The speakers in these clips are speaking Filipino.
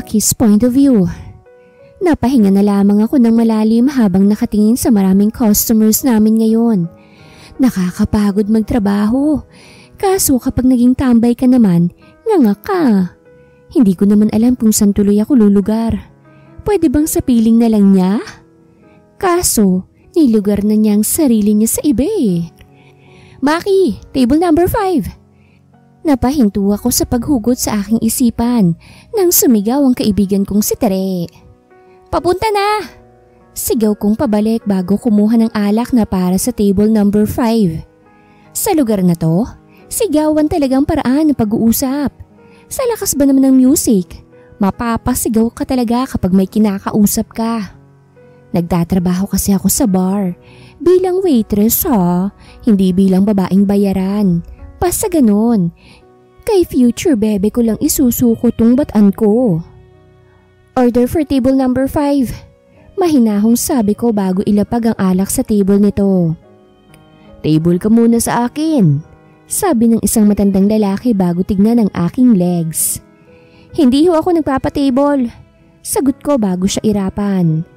Maki's point of view. Napahinga na lamang ako ng malalim habang nakatingin sa maraming customers namin ngayon. Nakakapagod magtrabaho. Kaso kapag naging tambay ka naman, nganga ka. Hindi ko naman alam kung saan tuloy ako lulugar. Pwede bang sa piling na lang niya? Kaso, nilugar na niya ang sarili niya sa iba eh. Maki, table number 5. Napahinto ako sa paghugot sa aking isipan nang sumigaw ang kaibigan kong si Tere. Papunta na! Sigaw kong pabalik bago kumuha ng alak na para sa table number 5. Sa lugar na to, sigawan talagang paraan ng pag-uusap. Sa lakas ba naman ng music, mapapasigaw ka talaga kapag may kinakausap ka. Nagtatrabaho kasi ako sa bar. Bilang waitress ha, hindi bilang babaeng bayaran. Basta ganon. Kay future bebe ko lang isusuko tong batan ko. Order for table number 5. Mahinahong sabi ko bago ilapag ang alak sa table nito. Table ka muna sa akin, sabi ng isang matandang lalaki bago tignan ang aking legs. Hindi ho ako nagpapatable, sagot ko bago siya irapan.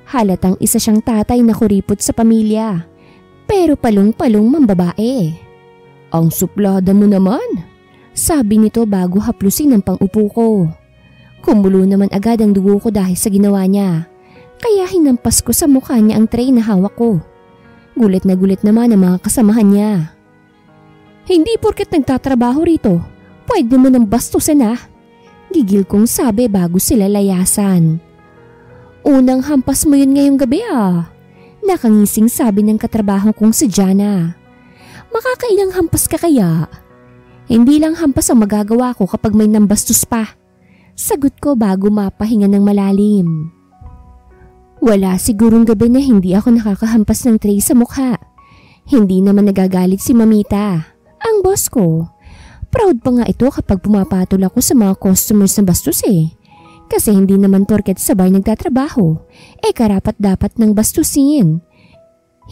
Halatang isa siyang tatay na kuripot sa pamilya, pero palong-palong mambabae. Ang suplada mo naman, sabi nito bago haplusin ang pang-upo ko. Kumulo naman agad ang dugo ko dahil sa ginawa niya, kaya hinampas ko sa mukha niya ang tray na hawak ko. Gulat na gulat naman ang mga kasamahan niya. Hindi porket nagtatrabaho rito, pwede mo nang bastusin ah. Gigil kong sabi bago sila layasan. Unang hampas mo yun ngayong gabi ah. Nakangising sabi ng katrabaho kong si Jana. Makakailang hampas ka kaya? Hindi lang hampas ang magagawa ko kapag may nambastos pa. Sagot ko bago mapahinga ng malalim. Wala sigurong gabi na hindi ako nakakahampas ng tray sa mukha. Hindi naman nagagalit si Mamita, ang boss ko. Proud pa nga ito kapag pumapatol ako sa mga customers na bastos eh. Kasi hindi naman porket sa bar nagtatrabaho, karapat dapat ng bastusin.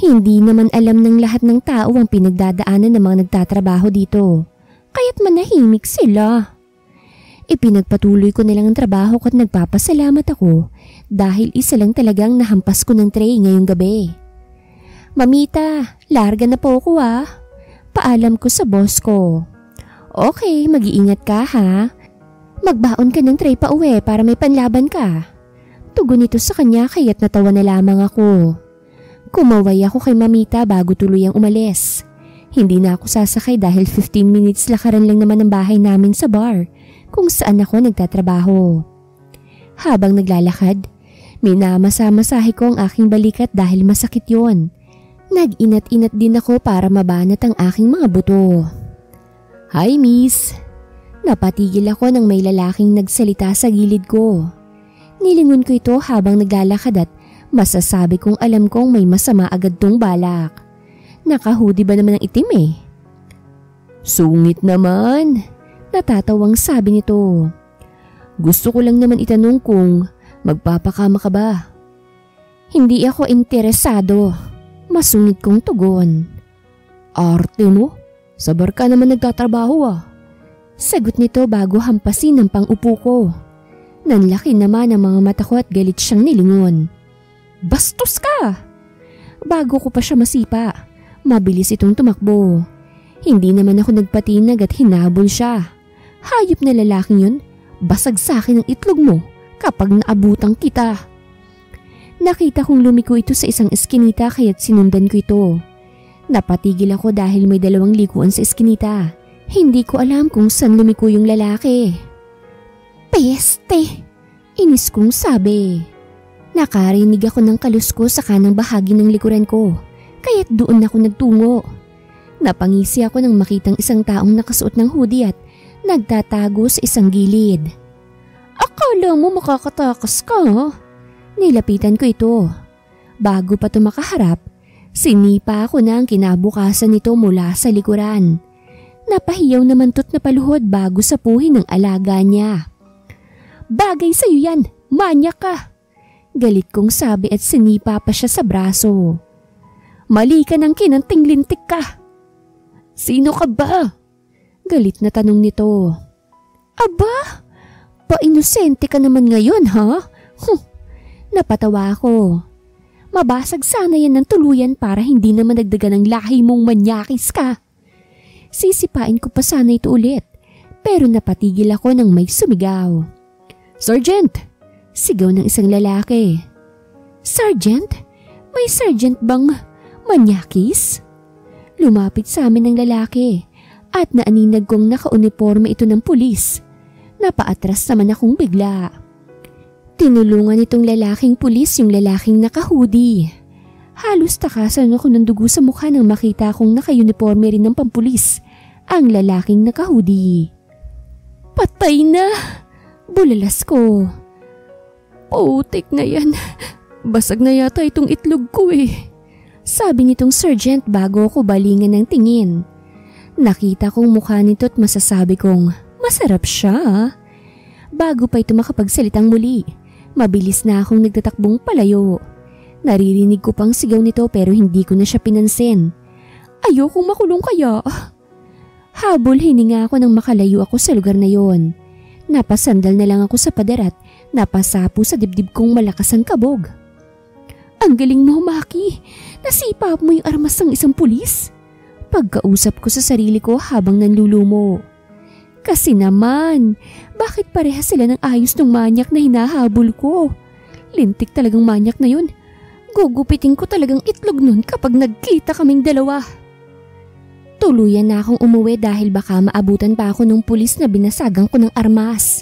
Hindi naman alam ng lahat ng tao ang pinagdadaanan ng mga nagtatrabaho dito. Kaya't manahimik sila. Ipinagpatuloy ko nilang ang trabaho ko at nagpapasalamat ako dahil isa lang talagang nahampas ko ng tray ngayong gabi. Mamita, larga na po ako ah. Paalam ko sa boss ko. Okay, mag-iingat ka ha. Magbaon ka ng tray pa uwi para may panlaban ka. Tugon nito sa kanya kaya't natawa na lamang ako. Kumaway ako kay Mamita bago tuluyang umalis. Hindi na ako sasakay dahil 15 minutes lakaran lang naman ang bahay namin sa bar kung saan ako nagtatrabaho. Habang naglalakad, minamasa-masahe ko ang aking balikat dahil masakit yon. Nag-inat-inat din ako para mabanat ang aking mga buto. Hi miss! Napatigil ako nang may lalaking nagsalita sa gilid ko. Nilingon ko ito habang naglalakad at masasabi kong alam kong may masama agad tong balak. Naka-hoodie ba naman ang itim eh? Sungit naman! Natatawang sabi nito. Gusto ko lang naman itanong kung magpapakama ka ba? Hindi ako interesado. Masungit kong tugon. Arte mo? Sa bar ka naman nagtatrabaho ah. Sagot nito bago hampasin ang pang-upo ko. Nanlaki naman ang mga mata ko at galit siyang nilingon. Bastos ka! Bago ko pa siya masipa, mabilis itong tumakbo. Hindi naman ako nagpatinag at hinabol siya. Hayop na lalaking yun, basag sa akin ang itlog mo kapag naabutang kita. Nakita kong lumiko ito sa isang eskinita kaya't sinundan ko ito. Napatigil ako dahil may dalawang likuan sa eskinita. Hindi ko alam kung saan lumiko yung lalaki. Peste! Inis kong sabi. Nakarinig ako ng kalusko sa kanang bahagi ng likuran ko, kaya't doon ako nagtungo. Napangisi ako nang makitang isang taong nakasuot ng hoodie at nagtatago sa isang gilid. Akala mo makakatakas ka ha? Nilapitan ko ito. Bago pa ito makaharap, sinipa ako na ang kinabukasan nito mula sa likuran. Napahiyaw naman to't napaluhod bago sapuhin ng alaga niya. Bagay sa'yo yan, manyak ka! Galit kong sabi at sinipa pa siya sa braso. Mali ka ng kinanting-lintik ka! Sino ka ba? Galit na tanong nito. Aba, Napaka-inosente ka naman ngayon, ha? Napatawa ako. Mabasag sana yan ng tuluyan para hindi naman dagdagan ng lahi mong manyakis ka. Sisipain ko pa sana ito ulit, pero napatigil ako nang may sumigaw. Sergeant! Sigaw ng isang lalaki. Sergeant? May sergeant bang manyakis? Lumapit sa amin ng lalaki at naaninag kong nakauniforme ito ng pulis. Napaatras naman akong bigla. Tinulungan itong lalaking pulis yung lalaking naka-hoodie. Halos takasan ako ng dugo sa mukha nang makita kong naka-uniforme rin ng pampulis ang lalaking naka-hoodie. Patay na! Bulalas ko. Putik na yan. Basag na yata itong itlog ko eh. Sabi nitong sergeant bago ako balingan ng tingin. Nakita kong mukha nito at masasabi kong masarap siya. Bago pa ito makapagsalitang muli, mabilis na akong nagtatakbong palayo. Naririnig ko pang sigaw nito pero hindi ko na siya pinansin. Ayokong makulong kaya. Habol hininga ako nang makalayo ako sa lugar na yon. Napasandal na lang ako sa pader at napasapo sa dibdib kong malakas ang kabog. Ang galing mo, Maki. Nasipa mo yung armas ng isang pulis. Pagkausap ko sa sarili ko habang nanlulumo. Kasi naman, bakit parehas sila ng ayos ng manyak na hinahabol ko? Lintik talagang manyak na yun. Gugupitin ko talagang itlog nun kapag nagkita kaming dalawa. Tuluyan na akong umuwi dahil baka maabutan pa ako ng pulis na binasagan ko ng armas.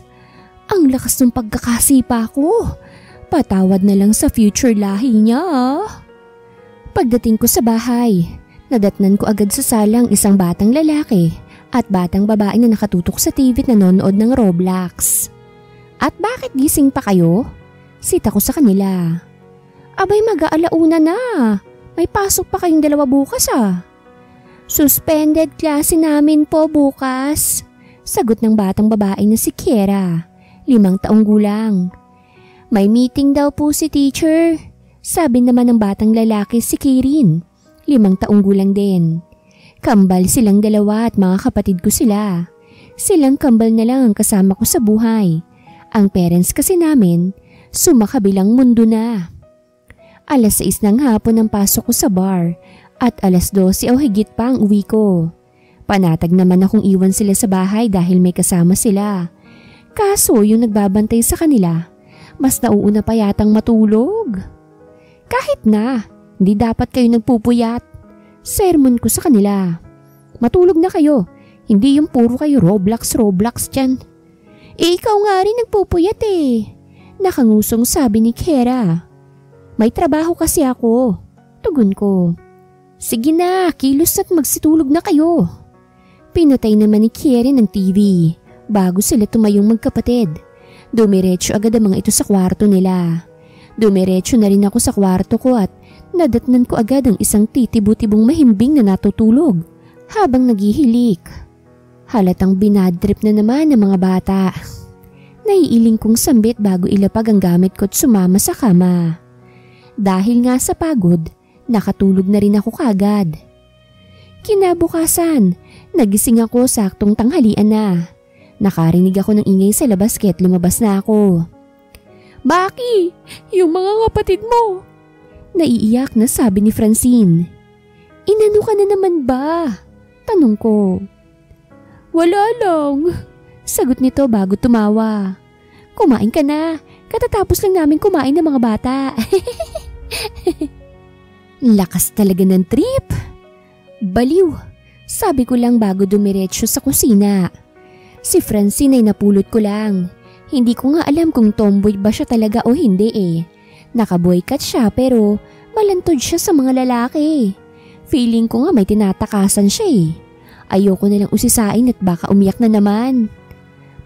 Ang lakas ng pagkakasipa ko. Patawad na lang sa future lahi niya. Pagdating ko sa bahay, nadatnan ko agad sa salang isang batang lalaki at batang babae na nakatutok sa TV at nanonood ng Roblox. At bakit gising pa kayo? Sita ko sa kanila. Abay mag-aalauna na. May pasok pa kayong dalawa bukas ah. Suspended klase namin po bukas. Sagot ng batang babae na si Kiera, 5 taong gulang. May meeting daw po si teacher. Sabi naman ng batang lalaki si Kirin, 5 taong gulang din. Kambal silang dalawa at mga kapatid ko sila. Silang kambal na lang ang kasama ko sa buhay. Ang parents kasi namin, sumakabilang mundo na. 6:00 ng hapon ang pasok ko sa bar at 12:00 o higit pa ang uwi ko. Panatag naman akong iwan sila sa bahay dahil may kasama sila. Kaso yung nagbabantay sa kanila, mas nauuna pa yatang matulog. Kahit na, hindi dapat kayo nagpupuyat. Sermon ko sa kanila. Matulog na kayo, hindi yung puro kayo Roblox dyan. Ikaw nga rin nagpupuyat eh. Nakangusong sabi ni Kiera. May trabaho kasi ako. Tugon ko. Sige na, kilos at magsitulog na kayo. Pinatay naman ni Kiera ng TV bago sila tumayong magkapatid. Dumiretso agad ang mga ito sa kwarto nila. Dumiretso na rin ako sa kwarto ko at nadatnan ko agad ang isang titibutibong mahimbing na natutulog habang naghihilik. Halatang binadrip na naman ng mga bata. Naiiling kong sambit bago ilapag ang gamit ko at sumama sa kama. Dahil nga sa pagod, nakatulog na rin ako kagad. Kinabukasan, nagising ako saktong tanghalian na. Nakarinig ako ng ingay sa labas kaya't lumabas na ako. Maki, yung mga kapatid mo! Naiiyak na sabi ni Francine. Inano ka na naman ba? Tanong ko. Wala lang. Sagot nito bago tumawa. Kumain ka na. Katatapos lang namin kumain ng mga bata. Lakas talaga ng trip. Baliw. Sabi ko lang bago dumiretso sa kusina. Si Francine ay napulot ko lang. Hindi ko nga alam kung tomboy ba siya talaga o hindi eh. Nakaboykat siya pero malantod siya sa mga lalaki. Feeling ko nga may tinatakasan siya eh. Ayoko na lang usisain at baka umiyak na naman.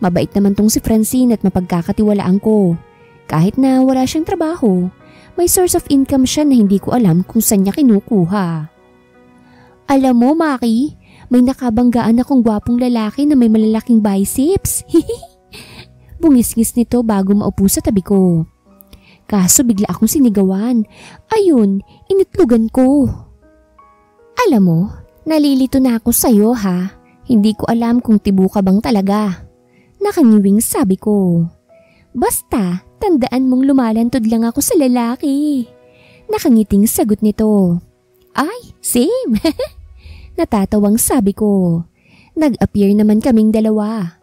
Mabait naman tong si Francine at mapagkakatiwalaan ko. Kahit na wala siyang trabaho, may source of income siya na hindi ko alam kung saan niya kinukuha. Alam mo, Maki, may nakabanggaan akong gwapong lalaki na may malalaking biceps. Bungis-ngis nito bago maupo sa tabi ko. Kaso bigla akong sinigawan. Ayun, initlugan ko. Alam mo, nalilito na ako sa'yo ha. Hindi ko alam kung tibo ka bang talaga. Nakangiwing sabi ko. Basta, tandaan mong lumalantod lang ako sa lalaki. Nakangiting sagot nito. Ay, same. Natatawang sabi ko. Nag-appear naman kaming dalawa.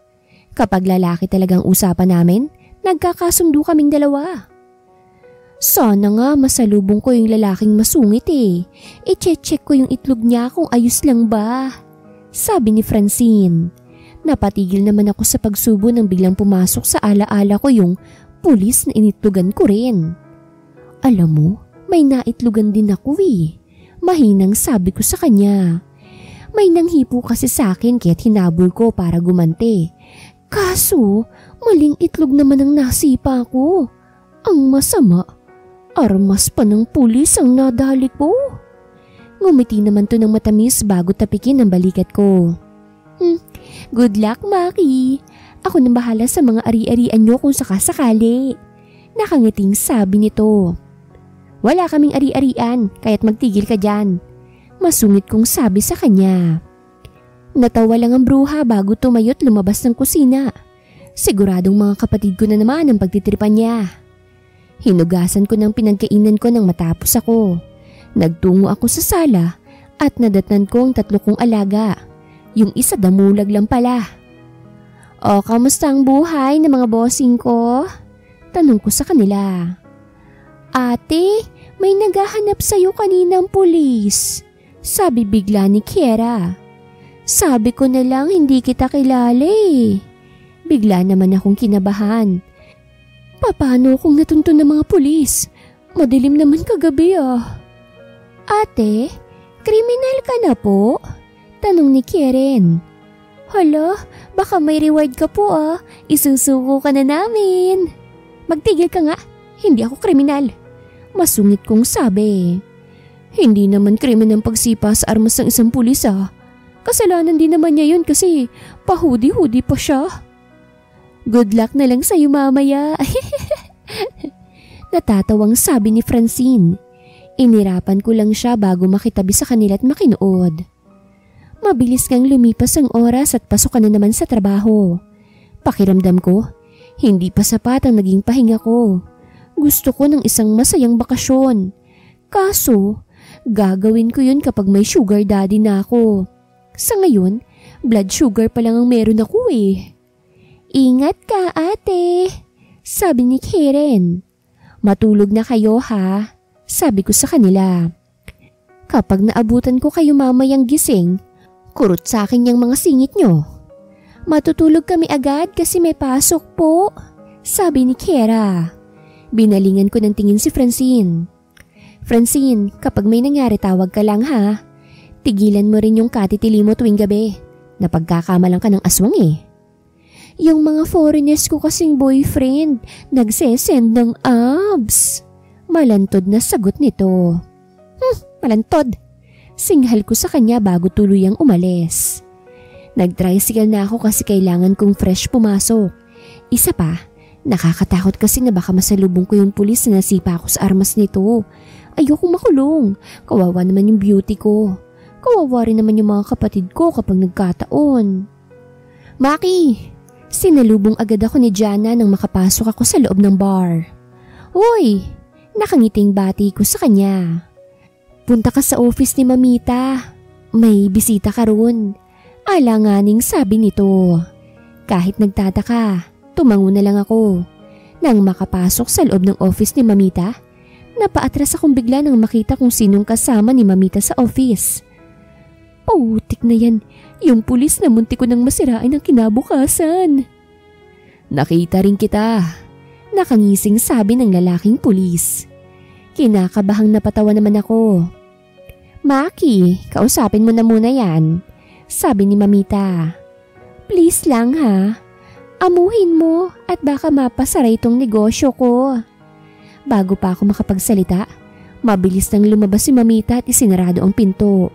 Kapag lalaki talagang usapan namin, nagkakasundo kaming dalawa. Sana nga masalubong ko yung lalaking masungit eh. I-check ko yung itlog niya kung ayos lang ba. Sabi ni Francine. Napatigil naman ako sa pagsubo nang biglang pumasok sa alaala ko yung pulis na initlogan ko rin. Alam mo, may naitlogan din ako eh. Mahinang sabi ko sa kanya. May nanghipo kasi sa akin kaya't hinabol ko para gumante. Kaso, maling itlog naman ang nasipa ko. Ang masama, armas pa ng pulis ang nadali ko. Ngumiti naman to ng matamis bago tapikin ang balikat ko. Good luck, Maki. Ako nang bahala sa mga ari-arian nyo kung sakasakali. Nakangiting sabi nito. Wala kaming ari-arian, kaya't magtigil ka dyan. Masungit kong sabi sa kanya. Natawa lang ang bruha bago tumayo't lumabas ng kusina. Siguradong mga kapatid ko na naman ang pagtitripan niya. Hinugasan ko ng pinagkainan ko nang matapos ako. Nagtungo ako sa sala at nadatnan ko ang 3 kong alaga. Yung isa damulag lang pala. O, kamusta ang buhay ng mga bossing ko? Tanong ko sa kanila. Ate, may naghahanap sa'yo kaninang pulis. Sabi bigla ni Kiera. Sabi ko na lang hindi kita kilala eh. Bigla naman akong kinabahan. Paano kung natuntun ng mga pulis? Madilim naman kagabi ah. Ate, kriminal ka na po? Tanong ni Kieran. Hala, baka may reward ka po ah. Isusuko ka na namin. Magtigil ka nga, hindi ako kriminal. Masungit kong sabi. Hindi naman krimen ang pagsipa sa armas ng isang pulis ah. Kasalanan din naman niya yun kasi pahudi-hudi pa siya. Good luck na lang sa'yo mamaya. Natatawang sabi ni Francine. Inirapan ko lang siya bago makitabi sa kanila at makinood. Mabilis kang lumipas ang oras at pasok ka na naman sa trabaho. Pakiramdam ko, hindi pa sapat ang naging pahinga ko. Gusto ko ng isang masayang bakasyon. Kaso, gagawin ko yun kapag may sugar daddy na ako. Sa ngayon, blood sugar pa lang ang meron ako eh. Ingat ka ate, sabi ni Karen. Matulog na kayo ha, sabi ko sa kanila. Kapag naabutan ko kayo mamayang gising, kurot sa akin yung mga singit nyo. Matutulog kami agad kasi may pasok po, sabi ni Kiera. Binalingan ko ng tingin si Francine. Francine, kapag may nangyari tawag ka lang ha. Tigilan mo rin yung katitili mo tuwing gabi. Napagkakamalang ka ng aswang eh. Yung mga foreigners ko kasing boyfriend, nagsesend ng abs. Malantod na sagot nito. Malantod. Singhal ko sa kanya bago tuluyang umalis. Nag-tricycle na ako kasi kailangan kong fresh pumasok. Isa pa, nakakatakot kasi na baka masalubong ko yung pulis na nasipa ako sa armas nito. Ayokong makulong. Kawawa naman yung beauty ko. Kawawa rin naman yung mga kapatid ko kapag nagkataon. Maki! Sinalubong agad ako ni Jana nang makapasok ako sa loob ng bar. Hoy! Nakangiting bati ko sa kanya. Punta ka sa office ni Mamita. May bisita ka roon. Alanganing sabi nito. Kahit nagtataka, tumango na lang ako. Nang makapasok sa loob ng office ni Mamita, napaatras akong bigla nang makita kung sinong kasama ni Mamita sa office. Putik na yan, yung pulis na munti ko nang masirain ang kinabukasan. Nakita rin kita, nakangising sabi ng lalaking pulis. Kinakabahang napatawa naman ako. Maki, kausapin mo na muna yan, sabi ni Mamita. Please lang ha, amuhin mo at baka mapasara itong negosyo ko. Bago pa ako makapagsalita, mabilis nang lumabas si Mamita at isinarado ang pinto.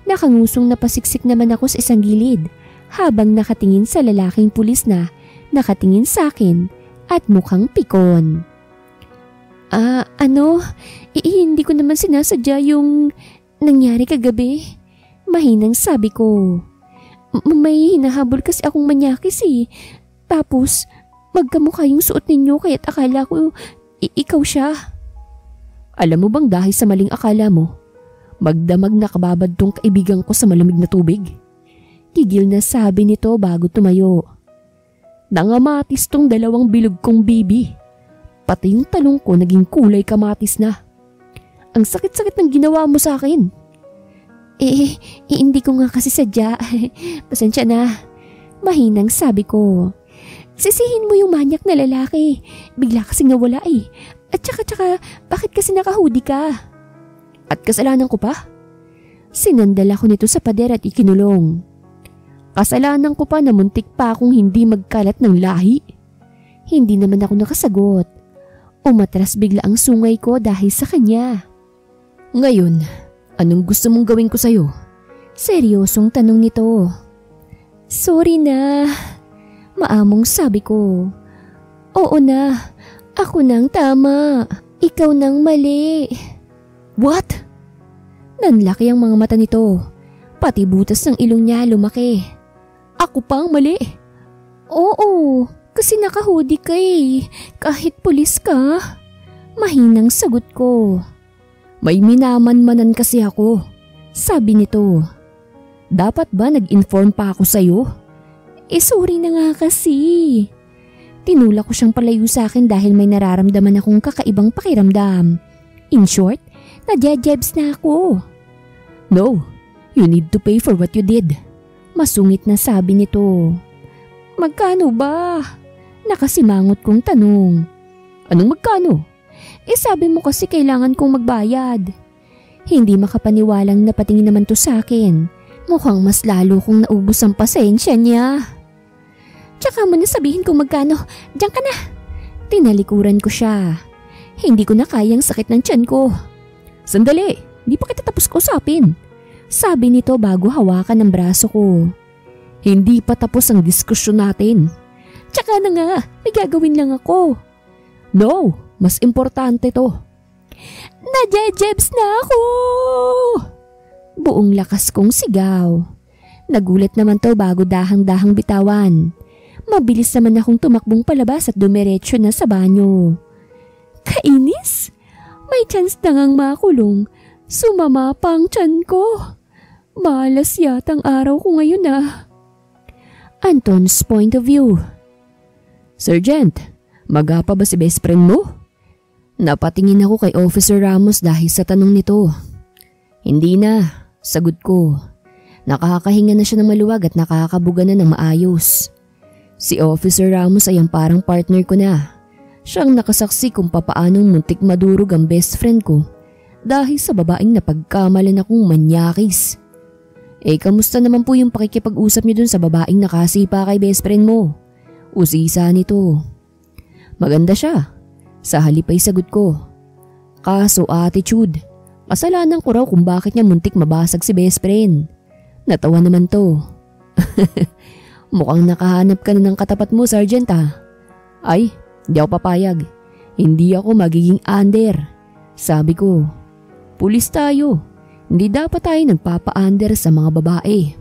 Nakangusong napasiksik naman ako sa isang gilid habang nakatingin sa lalaking pulis na nakatingin sa akin at mukhang pikon. Hindi ko naman sinasadya yung nangyari kagabi. Mahinang sabi ko. May hinahabol kasi akong manyakis eh. Tapos, magkamukha yung suot ninyo kaya't akala ko ikaw siya. Alam mo bang dahil sa maling akala mo, magdamag na kababad tong kaibigan ko sa malamig na tubig? Tigil na sabi nito bago tumayo. Nangamatis tong dalawang bilog kong bibi. Pati yung talong ko naging kulay kamatis na. Ang sakit-sakit ng ginawa mo sa akin. Hindi ko nga kasi sadya. Pasensya na. Mahinang sabi ko. Sisihin mo yung manyak na lalaki. Bigla kasing nawala eh. At tsaka, bakit kasi naka-hoodie ka? At kasalanan ko pa? Sinandal ako nito sa pader at ikinulong. Kasalanan ko pa na muntik pa akong hindi magkalat ng lahi. Hindi naman ako nakasagot. Umatras bigla ang sungay ko dahil sa kanya. Ngayon, anong gusto mong gawin ko sa'yo? Seryosong tanong nito. Sorry na. Maamong sabi ko. Oo na. Ako nang tama. Ikaw nang mali. What? Nanlaki ang mga mata nito. Pati butas ng ilong niya lumaki. Ako pang mali? Oo, kasi naka-hoodie ka eh. Kahit pulis ka. Mahinang sagot ko. May minamanmanan kasi ako. Sabi nito. Dapat ba nag-inform pa ako sa'yo? Sorry na nga kasi. Tinulak ko siyang palayo sa akin dahil may nararamdaman akong kakaibang pakiramdam. In short, nadjajebs na ako. No, you need to pay for what you did. Masungit na sabi nito. Magkano ba? Nakasimangot kong tanong. Anong magkano? Sabi mo kasi kailangan kong magbayad. Hindi makapaniwalang napatingin naman to sa akin. Mukhang mas lalo kong naubos ang pasensya niya. Tsaka mo na sabihin kung magkano. Diyan ka na. Tinalikuran ko siya. Hindi ko na kayang sakit ng tiyan ko. Sandali, di pa kita tapos kausapin. Sabi nito bago hawakan ang braso ko. Hindi pa tapos ang diskusyon natin. Tsaka na nga, may gagawin lang ako. No, mas importante to. Nadjejebs na ako! Buong lakas kong sigaw. Nagulat naman to bago dahang-dahang bitawan. Mabilis naman akong tumakbong palabas at dumiretso na sa banyo. Kainis? May chance na ngang makulong. Sumama pa ang tiyan ko. Malas yatang araw ko ngayon ah. Anton's point of view. Sergeant, magapa ba si best friend mo? Napatingin ako kay Officer Ramos dahil sa tanong nito. Hindi na, sagot ko. Nakakahinga na siya ng maluwag at nakakabuga na ng maayos. Si Officer Ramos ay ang parang partner ko na. Siyang nakasaksi kung papaanong muntik madurog ang best friend ko dahil sa babaeng napagkamalan akong manyakis. Kamusta naman po yung pakikipag-usap niyo dun sa babaeng nakasipa kay best friend mo? Usisa nito. Maganda siya. Sa halip ay sagot ko. Kaso attitude. Kasalanan ko raw kung bakit niya muntik mabasag si best friend. Natawa naman to. Mukhang nakahanap ka na ng katapat mo, Sergeant ah. Ay, hindi ako papayag. Hindi ako magiging under. Sabi ko, pulis tayo. Hindi dapat tayo nagpapa-under sa mga babae.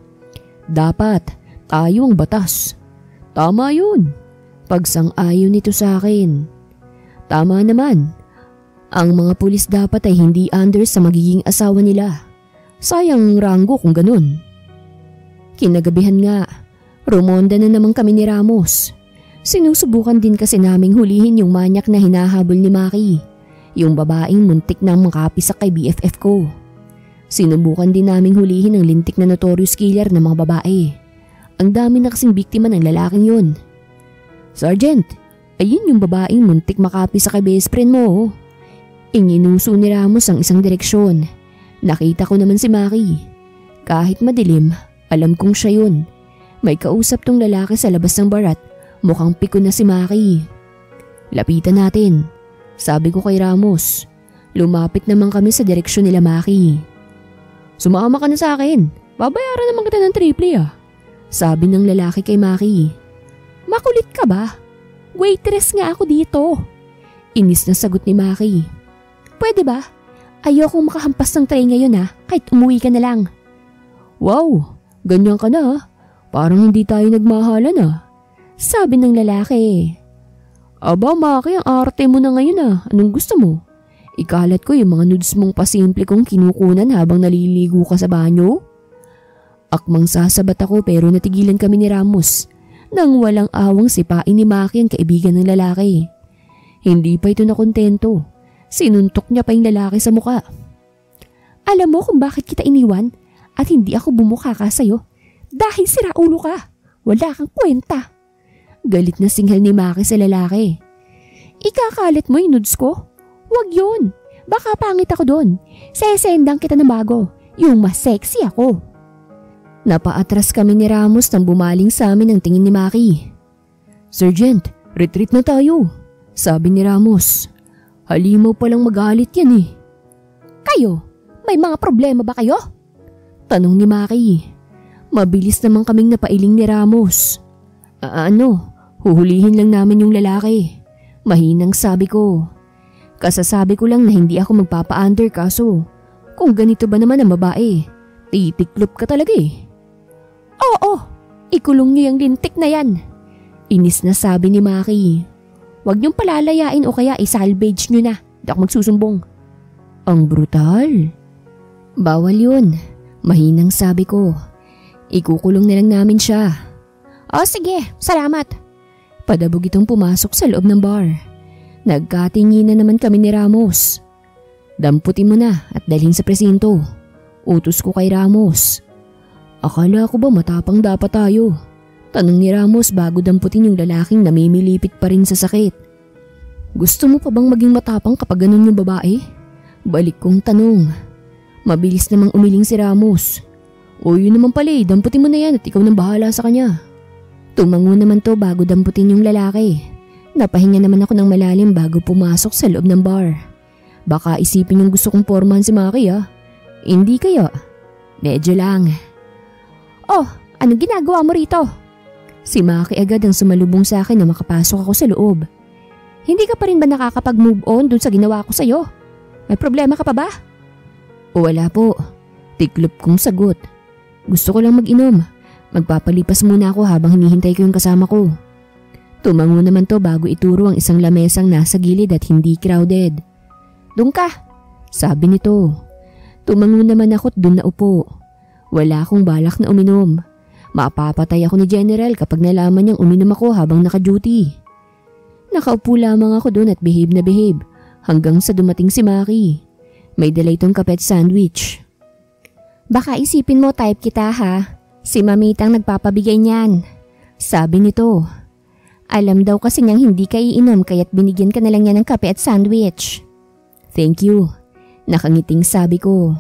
Dapat tayo ang batas. Tama yun. Pagsang-ayon nito sa akin. Tama naman. Ang mga pulis dapat ay hindi under sa magiging asawa nila. Sayang ranggo kung ganun. Kinagabihan nga, rumonda na naman kami ni Ramos. Sinusubukan din kasi naming hulihin yung manyak na hinahabol ni Maki, yung babaeng muntik na makapisak kay BFF ko. Sinubukan din naming hulihin ang lintik na notorious killer ng mga babae. Ang dami na kasing biktima ng lalaking yun. Sergeant, ayun yung babaeng muntik makapisak kay best friend mo. Inginuso ni Ramos ang isang direksyon. Nakita ko naman si Maki. Kahit madilim, alam kong siya yun. May kausap tong lalaki sa labas ng barat. Mukhang piko na si Maki. Lapitan natin, sabi ko kay Ramos. Lumapit naman kami sa direksyon nila Maki. Sumama ka na sa akin. Babayaran naman kita ng triple ah. Sabi ng lalaki kay Maki. Makulit ka ba? Waitress nga ako dito. Inis na sagot ni Maki. Pwede ba? Ayokong makahampas ng tray ngayon ah, kahit umuwi ka na lang. Wow, ganyan ka na ah. Parang hindi tayo nagmahalan ah. Sabi ng lalaki. Aba Maki, ang arte mo na ngayon Anong gusto mo? Ikalat ko yung mga nudes mong pasimple kong kinukunan habang naliligo ka sa banyo? Akmang sasabat ako pero natigilan kami ni Ramos nang walang awang sipain ni Maki ang kaibigan ng lalaki. Hindi pa ito nakontento. Sinuntok niya pa yung lalaki sa muka. Alam mo kung bakit kita iniwan at hindi ako bumuka ka sa'yo? Dahil siraulo ka. Wala kang kwenta. Galit na singhal ni Maki sa lalaki. Ikakalit mo yung nudes ko? Wag yun. Baka pangit ako doon. Sesendang kita ng bago. Yung mas sexy ako. Napaatras kami ni Ramos nang bumaling sa amin ang tingin ni Maki. Sergeant, retreat na tayo. Sabi ni Ramos. Halimaw palang magalit yan Kayo, may mga problema ba kayo? Tanong ni Maki. Mabilis naman kaming napailing ni Ramos. Huhulihin lang namin yung lalaki. Mahinang sabi ko. Kasasabi ko lang na hindi ako magpapa-under kaso kung ganito ba naman ang babae, titiklop ka talaga Oo, ikulong niyo yung lintik na yan. Inis na sabi ni Maki. Huwag niyong palalayain o kaya isalvage niyo na. Hindi ako magsusumbong. Ang brutal. Bawal yun. Mahinang sabi ko. Ikukulong na lang namin siya. Sige, salamat. Padabog itong pumasok sa loob ng bar. Nagkatingin na naman kami ni Ramos. Damputin mo na at dalhin sa presinto. Utos ko kay Ramos. Akala ko ba matapang dapat tayo? Tanong ni Ramos bago damputin yung lalaking namimilipit pa rin sa sakit. Gusto mo pa bang maging matapang kapag ganun yung babae? Balik kong tanong. Mabilis namang umiling si Ramos. Yun naman pala damputin mo na yan at ikaw nang bahala sa kanya. Tumango naman to bago damputin yung lalaki. Napahinga naman ako ng malalim bago pumasok sa loob ng bar. Baka isipin yung gusto kong pormahan si Maki Hindi kaya? Medyo lang. Anong ginagawa mo rito? Si Maki agad ang sumalubong sa akin na makapasok ako sa loob. Hindi ka pa rin ba nakakapag-move on dun sa ginawa ko sa'yo? May problema ka pa ba? Wala po. Tiklop kong sagot. Gusto ko lang mag-inom. Magpapalipas muna ako habang hinihintay ko yung kasama ko. Tumango naman to bago ituro ang isang lamesang nasa gilid at hindi crowded. Doon ka, sabi nito. Tumango naman ako't doon na upo. Wala akong balak na uminom. Mapapatay ako ni General kapag nalaman niyang uminom ako habang naka-duty. Nakaupo lamang ako doon at behave na behave hanggang sa dumating si Maki. May dala itong kape at sandwich. Baka isipin mo type kita Si Mamitang nagpapabigay niyan. Sabi nito. Alam daw kasi niyang hindi ka iinom kaya't binigyan ka na lang niya ng kape at sandwich. Thank you. Nakangiting sabi ko.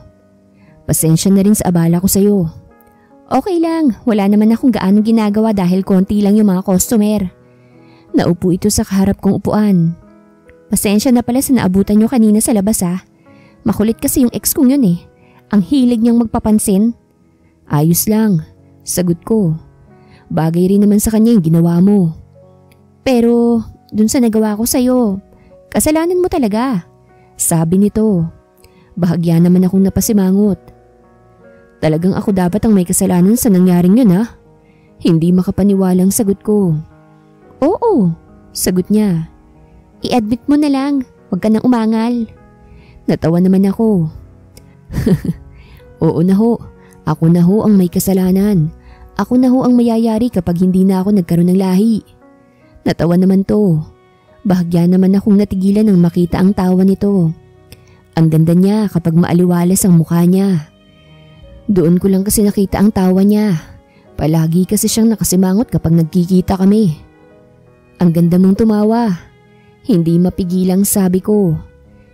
Pasensya na rin sa abala ko sa'yo. Okay lang, wala naman akong gaano ginagawa dahil konti lang yung mga customer. Naupo ito sa kaharap kong upuan. Pasensya na pala sa naabutan niyo kanina sa labas Makulit kasi yung ex kong yun Ang hilig niyang magpapansin. Ayos lang, sagot ko. Bagay rin naman sa kanya yung ginawa mo. Pero dun sa nagawa ko sa'yo, kasalanan mo talaga. Sabi nito. Bahagya naman akong napasimangot. Talagang ako dapat ang may kasalanan sa nangyaring yun Hindi makapaniwalang sagot ko. Oo, sagot niya. I-admit mo na lang, huwag ka nang umangal. Natawa naman ako. Oo na ho, ako na ho ang may kasalanan. Ako na ho ang mayayari kapag hindi na ako nagkaroon ng lahi. Natawa naman to. Bahagya naman akong natigilan nang makita ang tawa nito. Ang ganda niya kapag maaliwalas ang mukha niya. Doon ko lang kasi nakita ang tawa niya. Palagi kasi siyang nakasimangot kapag nagkikita kami. Ang ganda mong tumawa. Hindi mapigilang sabi ko.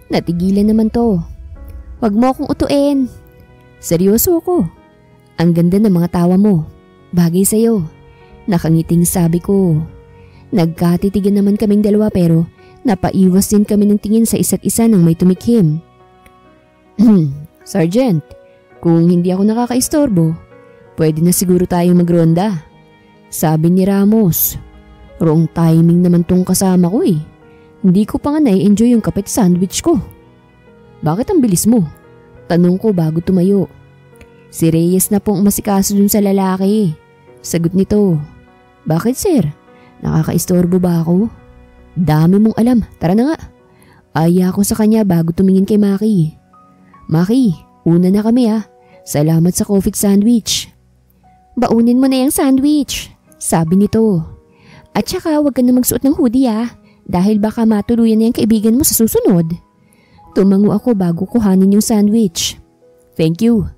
Natigilan naman to. Huwag mo akong utuin. Seryoso ako. Ang ganda ng mga tawa mo. Bagay sa'yo. Nakangiting sabi ko. Nagkatitigan naman kaming dalawa pero napaiwas din kami ng tingin sa isa't isa nang may tumikhim. Sergeant, kung hindi ako nakakaistorbo, pwede na siguro tayong magronda. Sabi ni Ramos. Wrong timing naman tong kasama ko Hindi ko pa nga nai-enjoy yung kape at sandwich ko. Bakit ang bilis mo? Tanong ko bago tumayo. Si Reyes na pong masikaso dun sa lalaki. Sagot nito. Bakit sir? Nakakaistorbo ba ako? Dami mong alam, tara na nga. Aya ko sa kanya bago tumingin kay Maki. Maki, una na kami ah. Salamat sa coffee sandwich. Baunin mo na yung sandwich, sabi nito. At saka huwag ka na magsuot ng hoodie ah, dahil baka matuluyan na yung kaibigan mo sa susunod. Tumango ako bago kuhanin yung sandwich. Thank you.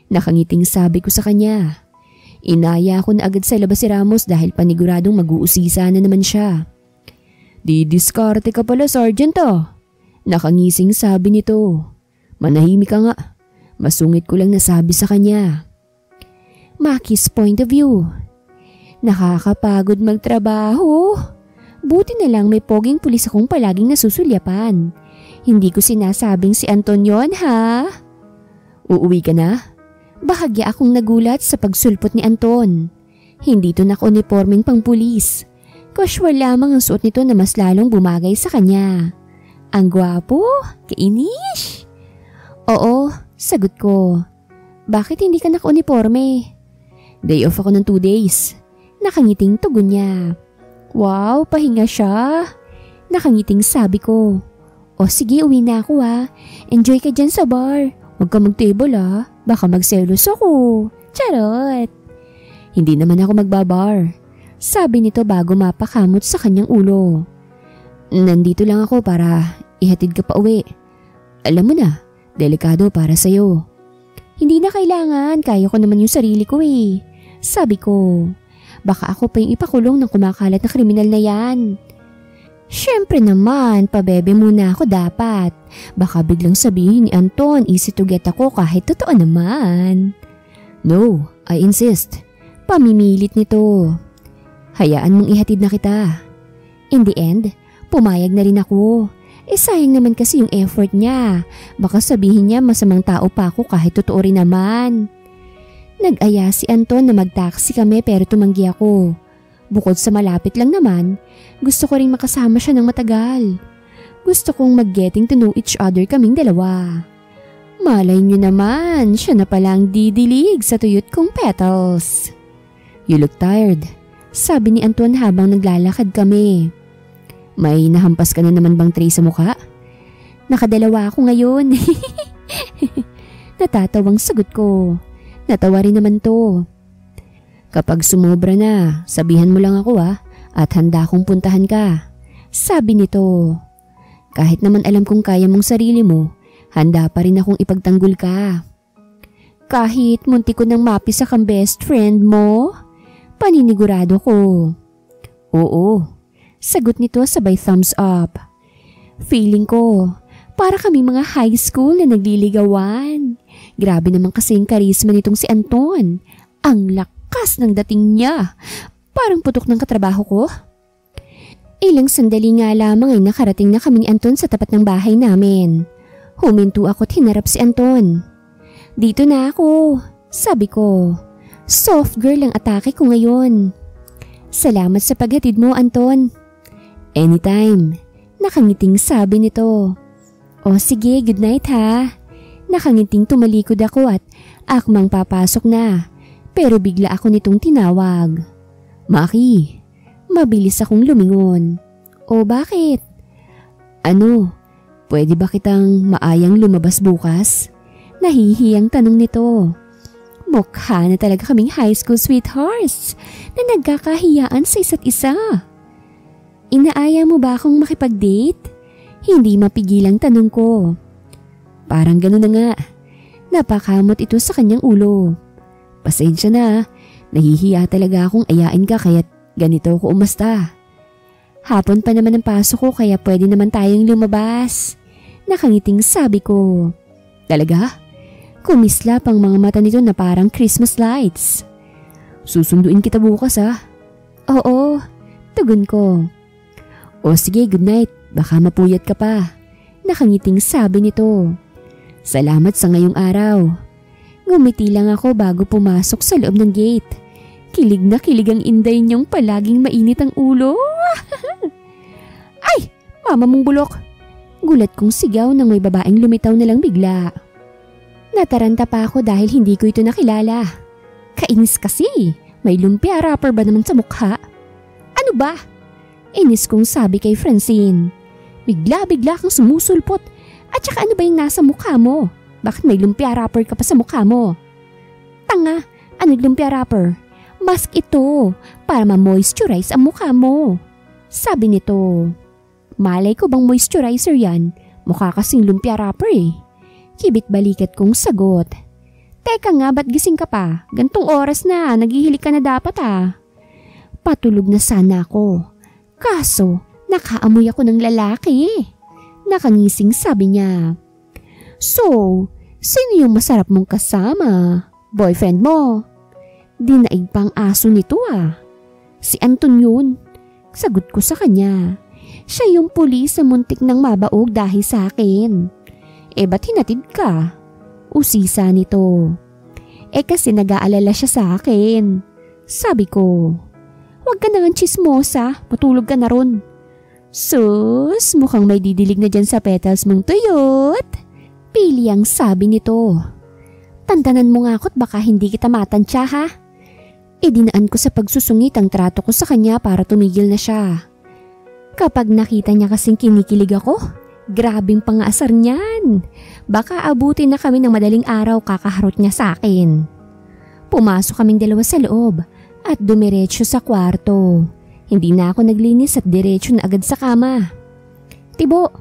Nakangiting sabi ko sa kanya. Inaya ko na agad sa labas si Ramos dahil paniguradong mag-uusisa na naman siya. Didiskarte ka pala, Sergeant ah. Nakangising sabi nito. Manahimik ka nga. Masungit ko lang nasabi sa kanya. Maki's point of view. Nakakapagod magtrabaho. Buti na lang may poging pulis akong palaging nasusulyapan. Hindi ko sinasabing si Anton yon ha? Uuwi ka na? Bahagya akong nagulat sa pagsulpot ni Anton. Hindi to naka-uniforming pang pulis. Casual lamang ang suot nito na mas lalong bumagay sa kanya. Ang gwapo, kainis. Oo, sagot ko. Bakit hindi ka naka-uniforme? Day off ako ng 2 days. Nakangiting tugon niya. Wow, pahinga siya. Nakangiting sabi ko. O sige, uwi na ako ha. Enjoy ka dyan sa bar. Huwag ka mag-table ha. Baka magselos ako. Charot. Hindi naman ako magbabar. Sabi nito bago mapakamot sa kanyang ulo. Nandito lang ako para ihatid ka pa uwi. Alam mo na, delikado para sa'yo. Hindi na kailangan, kaya ko naman yung sarili ko eh. Sabi ko, baka ako pa yung ipakulong ng kumakalat na kriminal na yan. Siyempre naman, pabebe muna ako dapat. Baka biglang sabihin ni Anton, easy to get ako kahit totoo naman. No, I insist. Pamimilit nito. Hayaan mong ihatid na kita. In the end, pumayag na rin ako. Sayang naman kasi yung effort niya. Baka sabihin niya masamang tao pa ako kahit totoo rin naman. Nag-aya si Anton na mag-taxi kami pero tumanggi ako. Bukod sa malapit lang naman, gusto ko ring makasama siya ng matagal. Gusto kong mag-getting to know each other kaming dalawa. Malay niyo naman, siya na palang didilig sa tuyot kong petals. You look tired, sabi ni Anton habang naglalakad kami. May nahampas ka na naman bang tray sa mukha? Nakadalawa ako ngayon. Natatawang sagot ko. Natawa rin naman to. Kapag sumobra na, sabihan mo lang ako at handa akong puntahan ka. Sabi nito. Kahit naman alam kong kaya mong sarili mo, handa pa rin akong ipagtanggol ka. Kahit munti ko nang mapisa kang best friend mo? Paninigurado ko. Oo. Sagot nito sabay thumbs up. Feeling ko, para kami mga high school na nagliligawan. Grabe naman kasi yung karisma nitong si Anton. Ang lakas ng dating niya. Parang putok ng katrabaho ko. Ilang sandali nga lamang ay nakarating na kami ni Anton sa tapat ng bahay namin. Huminto ako at hinarap si Anton. Dito na ako, sabi ko. Soft girl ang atake ko ngayon. Salamat sa paghatid mo, Anton. Anytime. Nakangiting sabi nito. O sige, good night ha. Nakangiting tumalikod ako at akmang papasok na. Pero bigla ako nitong tinawag. Maki. Mabilis akong lumingon. O bakit? Ano, pwede ba kitang maayang lumabas bukas? Nahihiyang tanong nito. Mukha na talaga kaming high school sweethearts na nagkakahiyaan sa isa't isa. Inaaya mo ba akong makipag-date? Hindi mapigilang tanong ko. Parang gano'n na nga. Napakamot ito sa kanyang ulo. Pasensya na, nahihiya talaga akong ayain ka kaya't ganito ako umasta. Hapon pa naman ang pasok ko kaya pwede naman tayong lumabas. Nakangiting sabi ko. Talaga? Kumislap ang mga mata nito na parang Christmas lights. Susunduin kita bukas ha? Oo, tugon ko. O sige, good night. Baka mapuyat ka pa. Nakangiting sabi nito. Salamat sa ngayong araw. Ngumiti lang ako bago pumasok sa loob ng gate. Kilig na kilig ang inday niyong palaging mainit ang ulo. Ay! Mama mong bulok! Gulat kong sigaw nang may babaeng lumitaw na lang bigla. Nataranta pa ako dahil hindi ko ito nakilala. Kainis kasi. May lumpia wrapper ba naman sa mukha? Ano ba? Inis kong sabi kay Francine. Bigla-bigla kang sumusulpot. At saka ano ba yung nasa mukha mo? Bakit may lumpia wrapper ka pa sa mukha mo? Tanga, anong lumpia wrapper? Mask ito para ma-moisturize ang mukha mo. Sabi nito. Malay ko bang moisturizer yan? Mukha kasing lumpia wrapper eh. Kibit balikat kong sagot. Teka nga, ba't gising ka pa? Gantong oras na, naghihilik ka na dapat ah. Patulog na sana ako. Kaso, nakaamoy ako ng lalaki. Nakangising sabi niya. So, sino yung masarap mong kasama? Boyfriend mo? Dinaig pang aso nito ah. Si Anton yun. Sagot ko sa kanya. Siya yung pulis na muntik nang mabaog dahil sa akin. Ba't hinatid ka? Usisa nito. Kasi nag-aalala siya sa akin. Sabi ko. Huwag ka nang chismosa, matulog ka na ron. Sus, mukhang may didilig na dyan sa petals mong tuyot. Pili ang sabi nito. Tantanan mo nga ako't baka hindi kita matansya ha. Dinaan ko sa pagsusungit ang trato ko sa kanya para tumigil na siya. Kapag nakita niya kasing kinikilig ako, grabing pangaasar niyan. Baka abutin na kami ng madaling araw kakaharot niya sa akin. Pumasok kaming dalawa sa loob at dumiretso sa kwarto. Hindi na ako naglinis at diretso na agad sa kama. Tibo,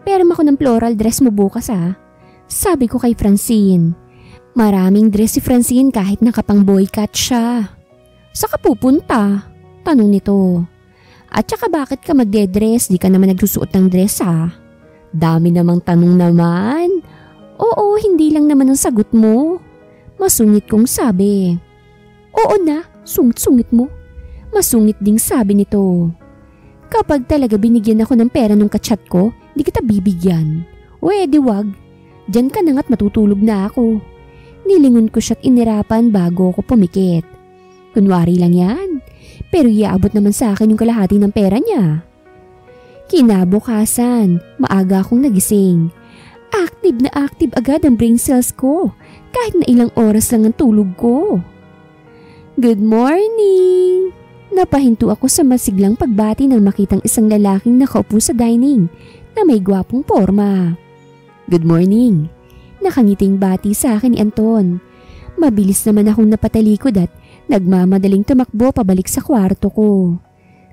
perma ko ng floral dress mo bukas ha. Sabi ko kay Francine. Maraming dress si Francine kahit nakapang boycott siya. Saka pupunta? Tanong nito. At saka bakit ka magde-dress? Di ka naman nagsusuot ng dress ha? Dami namang tanong naman. Oo, hindi lang naman ang sagot mo. Masungit kong sabi. Oo na, sungit-sungit mo. Masungit ding sabi nito. Kapag talaga binigyan ako ng pera nung kachat ko, di kita bibigyan. Di wag. Diyan ka na nga't matutulog na ako. Nilingon ko siya't inirapan bago ako pumikit. Kunwari lang yan. Pero iaabot naman sa akin yung kalahati ng pera niya. Kinabukasan, maaga akong nagising. Active na active agad ang brain cells ko kahit na ilang oras lang ang tulog ko. Good morning! Napahinto ako sa masiglang pagbati nang makitang isang lalaking nakaupo sa dining na may gwapong porma. Good morning! Nakangiting bati sa akin ni Anton. Mabilis naman akong napatalikod at nagmamadaling tumakbo pabalik sa kwarto ko.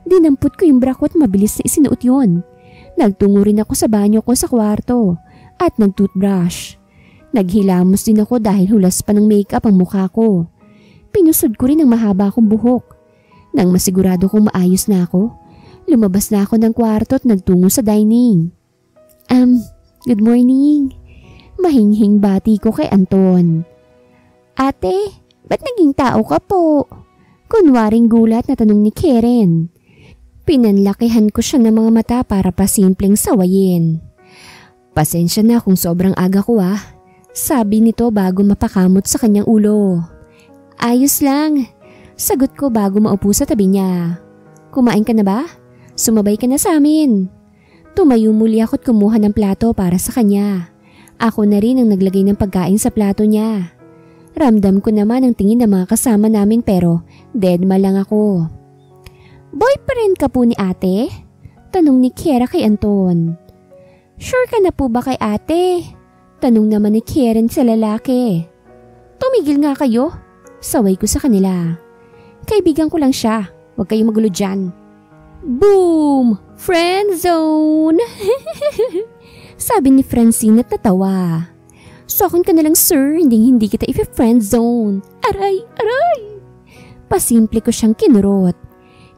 Dinampot ko yung bra ko at mabilis na isinuot yun. Nagtungo rin ako sa banyo ko sa kwarto at nag-toothbrush. Naghilamos din ako dahil hulas pa ng makeup ang mukha ko. Pinusod ko rin ang mahaba kong buhok. Nang masigurado kong maayos na ako, lumabas na ako ng kwarto at nagtungo sa dining. Good morning. Mahinghing bati ko kay Anton. Ate, ba't naging tao ka po? Kunwaring gulat na tanong ni Karen. Pinanlakihan ko siya ng mga mata para pasimpleng sawayin. Pasensya na kung sobrang aga ko sabi nito bago mapakamot sa kanyang ulo. Ayos lang, sagot ko bago maupo sa tabi niya. Kumain ka na ba? Sumabay ka na sa amin. Tumayo muli ako at kumuha ng plato para sa kanya. Ako na rin ang naglagay ng pagkain sa plato niya. Ramdam ko naman ang tingin ng mga kasama namin pero deadma lang ako. Boyfriend ka po ni ate? Tanong ni Kiera kay Anton. Sure ka na po ba kay ate? Tanong naman ni Karen sa lalaki. Tumigil nga kayo. Saway ko sa kanila. Kaibigan ko lang siya. Huwag kayong magulo dyan. Boom! Friend zone! Sabi ni Francine at natawa. Sokon ka na lang sir, hindi kita i-friend zone. Aray, aray! Pasimple ko siyang kinurot.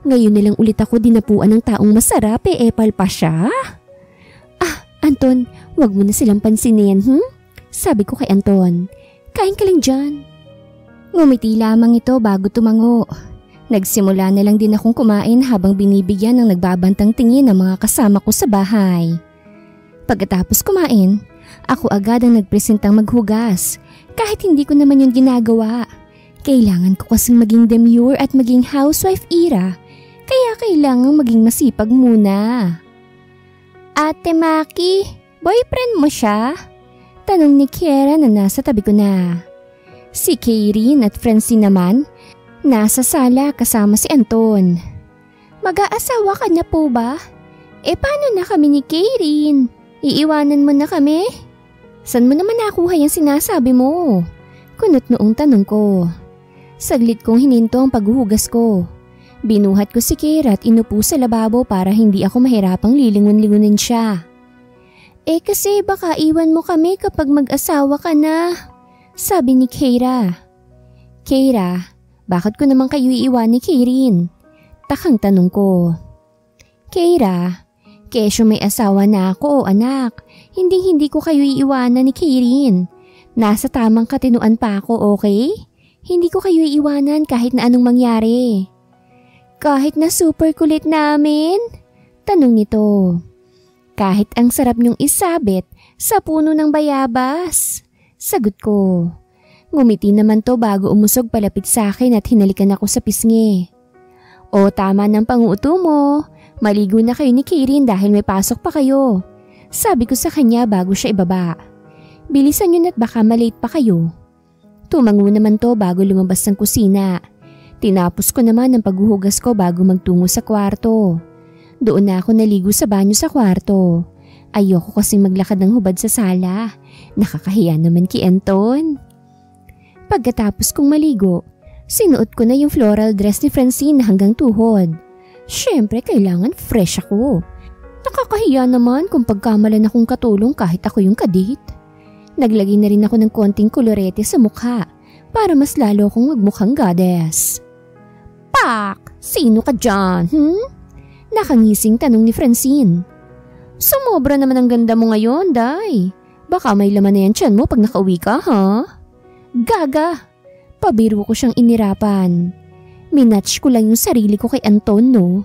Ngayon na lang ulit ako dinapuan ng taong masarap epal pa siya. Anton, wag mo na silang pansinin, Sabi ko kay Anton. Kain ka lang dyan. Ngumiti lamang ito bago tumango. Nagsimula na lang din akong kumain habang binibigyan ng nagbabantang tingin ng mga kasama ko sa bahay. Pagkatapos kumain, ako agad ang nagpresentang maghugas kahit hindi ko naman yun ginagawa. Kailangan ko kasing maging demure at maging housewife era, kaya kailangan maging masipag muna. Ate Maki, boyfriend mo siya? Tanong ni Kiera na nasa tabi ko na. Si Kairin at Francine naman, nasa sala kasama si Anton. Mag-aasawa ka na po ba? Paano na kami ni Karen? Iiwanan mo na kami? San mo naman nakuha yung sinasabi mo? Kunot noong tanong ko. Saglit kong hininto ang paghuhugas ko. Binuhat ko si Kira at inupo sa lababo para hindi ako mahirapang lilingon-lingunin siya. Kasi baka iwan mo kami kapag mag-asawa ka na, sabi ni Kira. Kira, bakit ko naman kayo iiwan ni Karen? Takang tanong ko. Kira, kesyo may asawa na ako o anak. Hindi ko kayo iiwanan ni Karen. Nasa tamang katinuan pa ako, okay? Hindi ko kayo iiwanan kahit na anong mangyari. Kahit na super kulit namin? Tanong nito. Kahit ang sarap niyong isabit sa puno ng bayabas. Sagot ko. Ngumiti naman to bago umusog palapit sa akin at hinalikan ako sa pisngi. O tama ng panguuto mo. Maligo na kayo ni Karen dahil may pasok pa kayo. Sabi ko sa kanya bago siya ibaba. Bilisan niyo na't baka malate pa kayo. Tumango naman to bago lumabas ng kusina. Tinapos ko naman ang paghuhugas ko bago magtungo sa kwarto. Doon na ako naligo sa banyo sa kwarto. Ayoko kasing maglakad ng hubad sa sala. Nakakahiya naman kay Anton. Pagkatapos kong maligo, sinuot ko na yung floral dress ni Francine hanggang tuhod. Siyempre kailangan fresh ako. Nakakahiya naman kung pagkamalan akong katulong kahit ako yung kadate. Naglagay na rin ako ng konting kolorete sa mukha para mas lalo akong magmukhang goddess. Pak! Sino ka dyan? Nakangising tanong ni Francine. Sumobra naman ang ganda mo ngayon, Day. Baka may laman na yan tiyan mo pag nakauwi ka, ha? Gaga! Pabiro ko siyang inirapan. Minatch ko lang yung sarili ko kay Anton, no?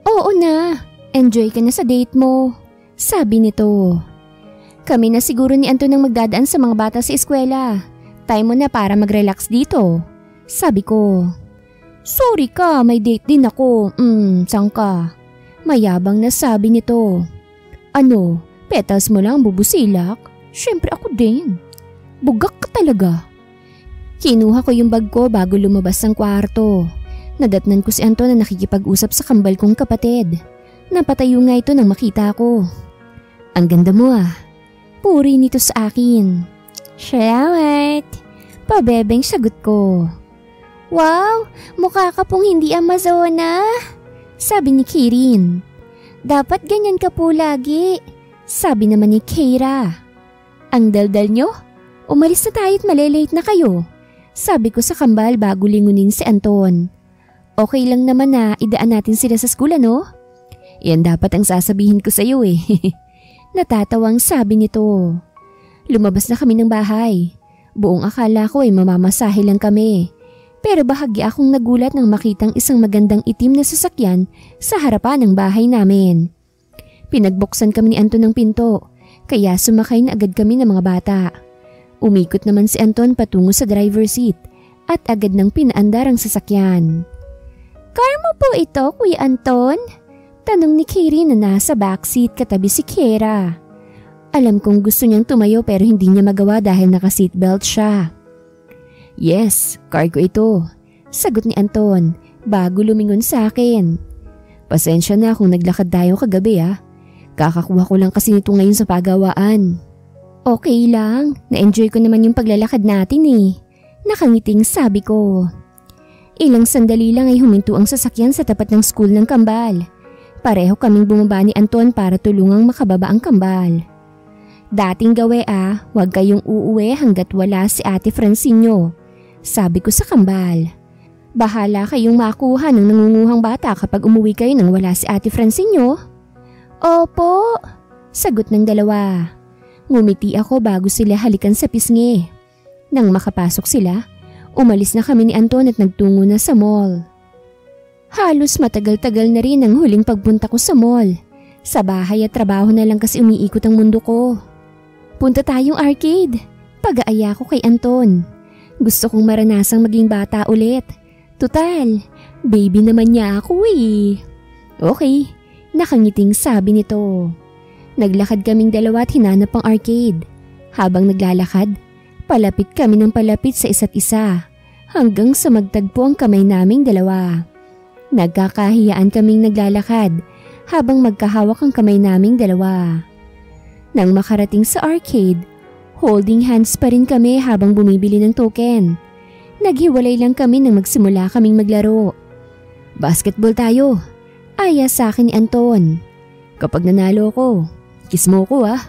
Oo na, enjoy ka na sa date mo, sabi nito. Kami na siguro ni Anton ang magdadaan sa mga bata sa eskwela. Time mo na para mag-relax dito, sabi ko. Sorry ka, may date din ako. Saan ka? Mayabang na sabi nito. Ano, petals mo lang bubusilak? Siyempre ako din. Bugak ka talaga. Kinuha ko yung bag ko bago lumabas ng kwarto. Nadatnan ko si Anton na nakikipag-usap sa kambal kong kapatid. Napatayo nga ito nang makita ko. Ang ganda mo ah. Puri nito sa akin. Salamat. Pabebeng sagot ko. Wow, mukha ka pong hindi Amazona, sabi ni Karen. Dapat ganyan ka po lagi, sabi naman ni Kira. Ang daldal nyo? Umalis na tayo at malilate na kayo, sabi ko sa kambal bago lingunin si Anton. Okay lang naman na idaan natin sila sa school, ano? Yan dapat ang sasabihin ko sa iyo eh. Natatawang sabi nito. Lumabas na kami ng bahay. Buong akala ko ay mamamasahe lang kami. Pero bahagya akong nagulat nang makitang isang magandang itim na sasakyan sa harapan ng bahay namin. Pinagbuksan kami ni Anton ng pinto, kaya sumakay na agad kami ng mga bata. Umikot naman si Anton patungo sa driver seat at agad nang pinaandar ang sasakyan. Car mo po ito, Kuya Anton? Tanong ni Karen na nasa backseat katabi si Kira. Alam kong gusto niyang tumayo pero hindi niya magawa dahil naka-seatbelt siya. Yes, car ko ito, sagot ni Anton bago lumingon sa akin. Pasensya na kung naglakad tayo kagabi ah. Kakakuha ko lang kasi nito ngayon sa pagawaan. Okay lang, na-enjoy ko naman yung paglalakad natin eh. Nakangiting sabi ko. Ilang sandali lang ay huminto ang sasakyan sa tapat ng school ng kambal. Pareho kaming bumaba ni Anton para tulungang makababa ang kambal. Dating gawe ah, huwag kayong uuwi hanggat wala si Ate Francine, sabi ko sa kambal. Bahala kayong makuha ng nangunguhang bata kapag umuwi kayo nang wala si Ate Francine. Opo, sagot ng dalawa. Ngumiti ako bago sila halikan sa pisngi. Nang makapasok sila, umalis na kami ni Anton at nagtungo na sa mall. Halos matagal-tagal na rin ang huling pagpunta ko sa mall. Sa bahay at trabaho na lang kasi umiikot ang mundo ko. Punta tayong arcade. Pag-aaya ko kay Anton. Gusto kong maranasang maging bata ulit. Tutal, baby naman niya ako eh. Okay, nakangiting sabi nito. Naglakad kaming dalawa at hinanap ang arcade. Habang naglalakad, palapit kami ng palapit sa isa't isa hanggang sa magtagpo ang kamay naming dalawa. Nagkakahiyaan kaming naglalakad habang magkahawak ang kamay naming dalawa. Nang makarating sa arcade, holding hands pa rin kami habang bumibili ng token. Naghiwalay lang kami nang magsimula kaming maglaro. Basketball tayo, aya sa akin ni Anton. Kapag nanalo ko, kiss mo ko ah.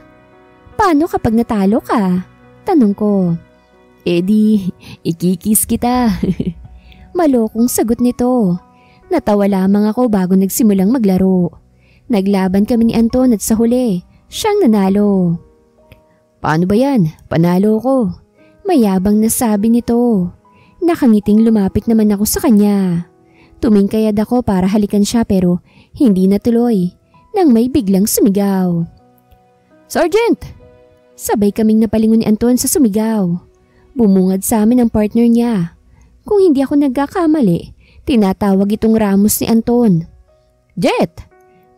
Paano kapag natalo ka? Tanong ko. Di, ikikis kita. Malokong sagot nito. Natawa lamang ako bago nagsimulang maglaro. Naglaban kami ni Anton at sa huli, siyang nanalo. Paano ba yan? Panalo ko. Mayabang na sabi nito. Nakangiting lumapit naman ako sa kanya. Tumingkayad ako para halikan siya pero hindi natuloy nang may biglang sumigaw. Sergeant! Sabay kaming napalingon ni Anton sa sumigaw. Bumungad sa amin ang partner niya. Kung hindi ako nagkakamali, tinatawag itong Ramos ni Anton. Jet!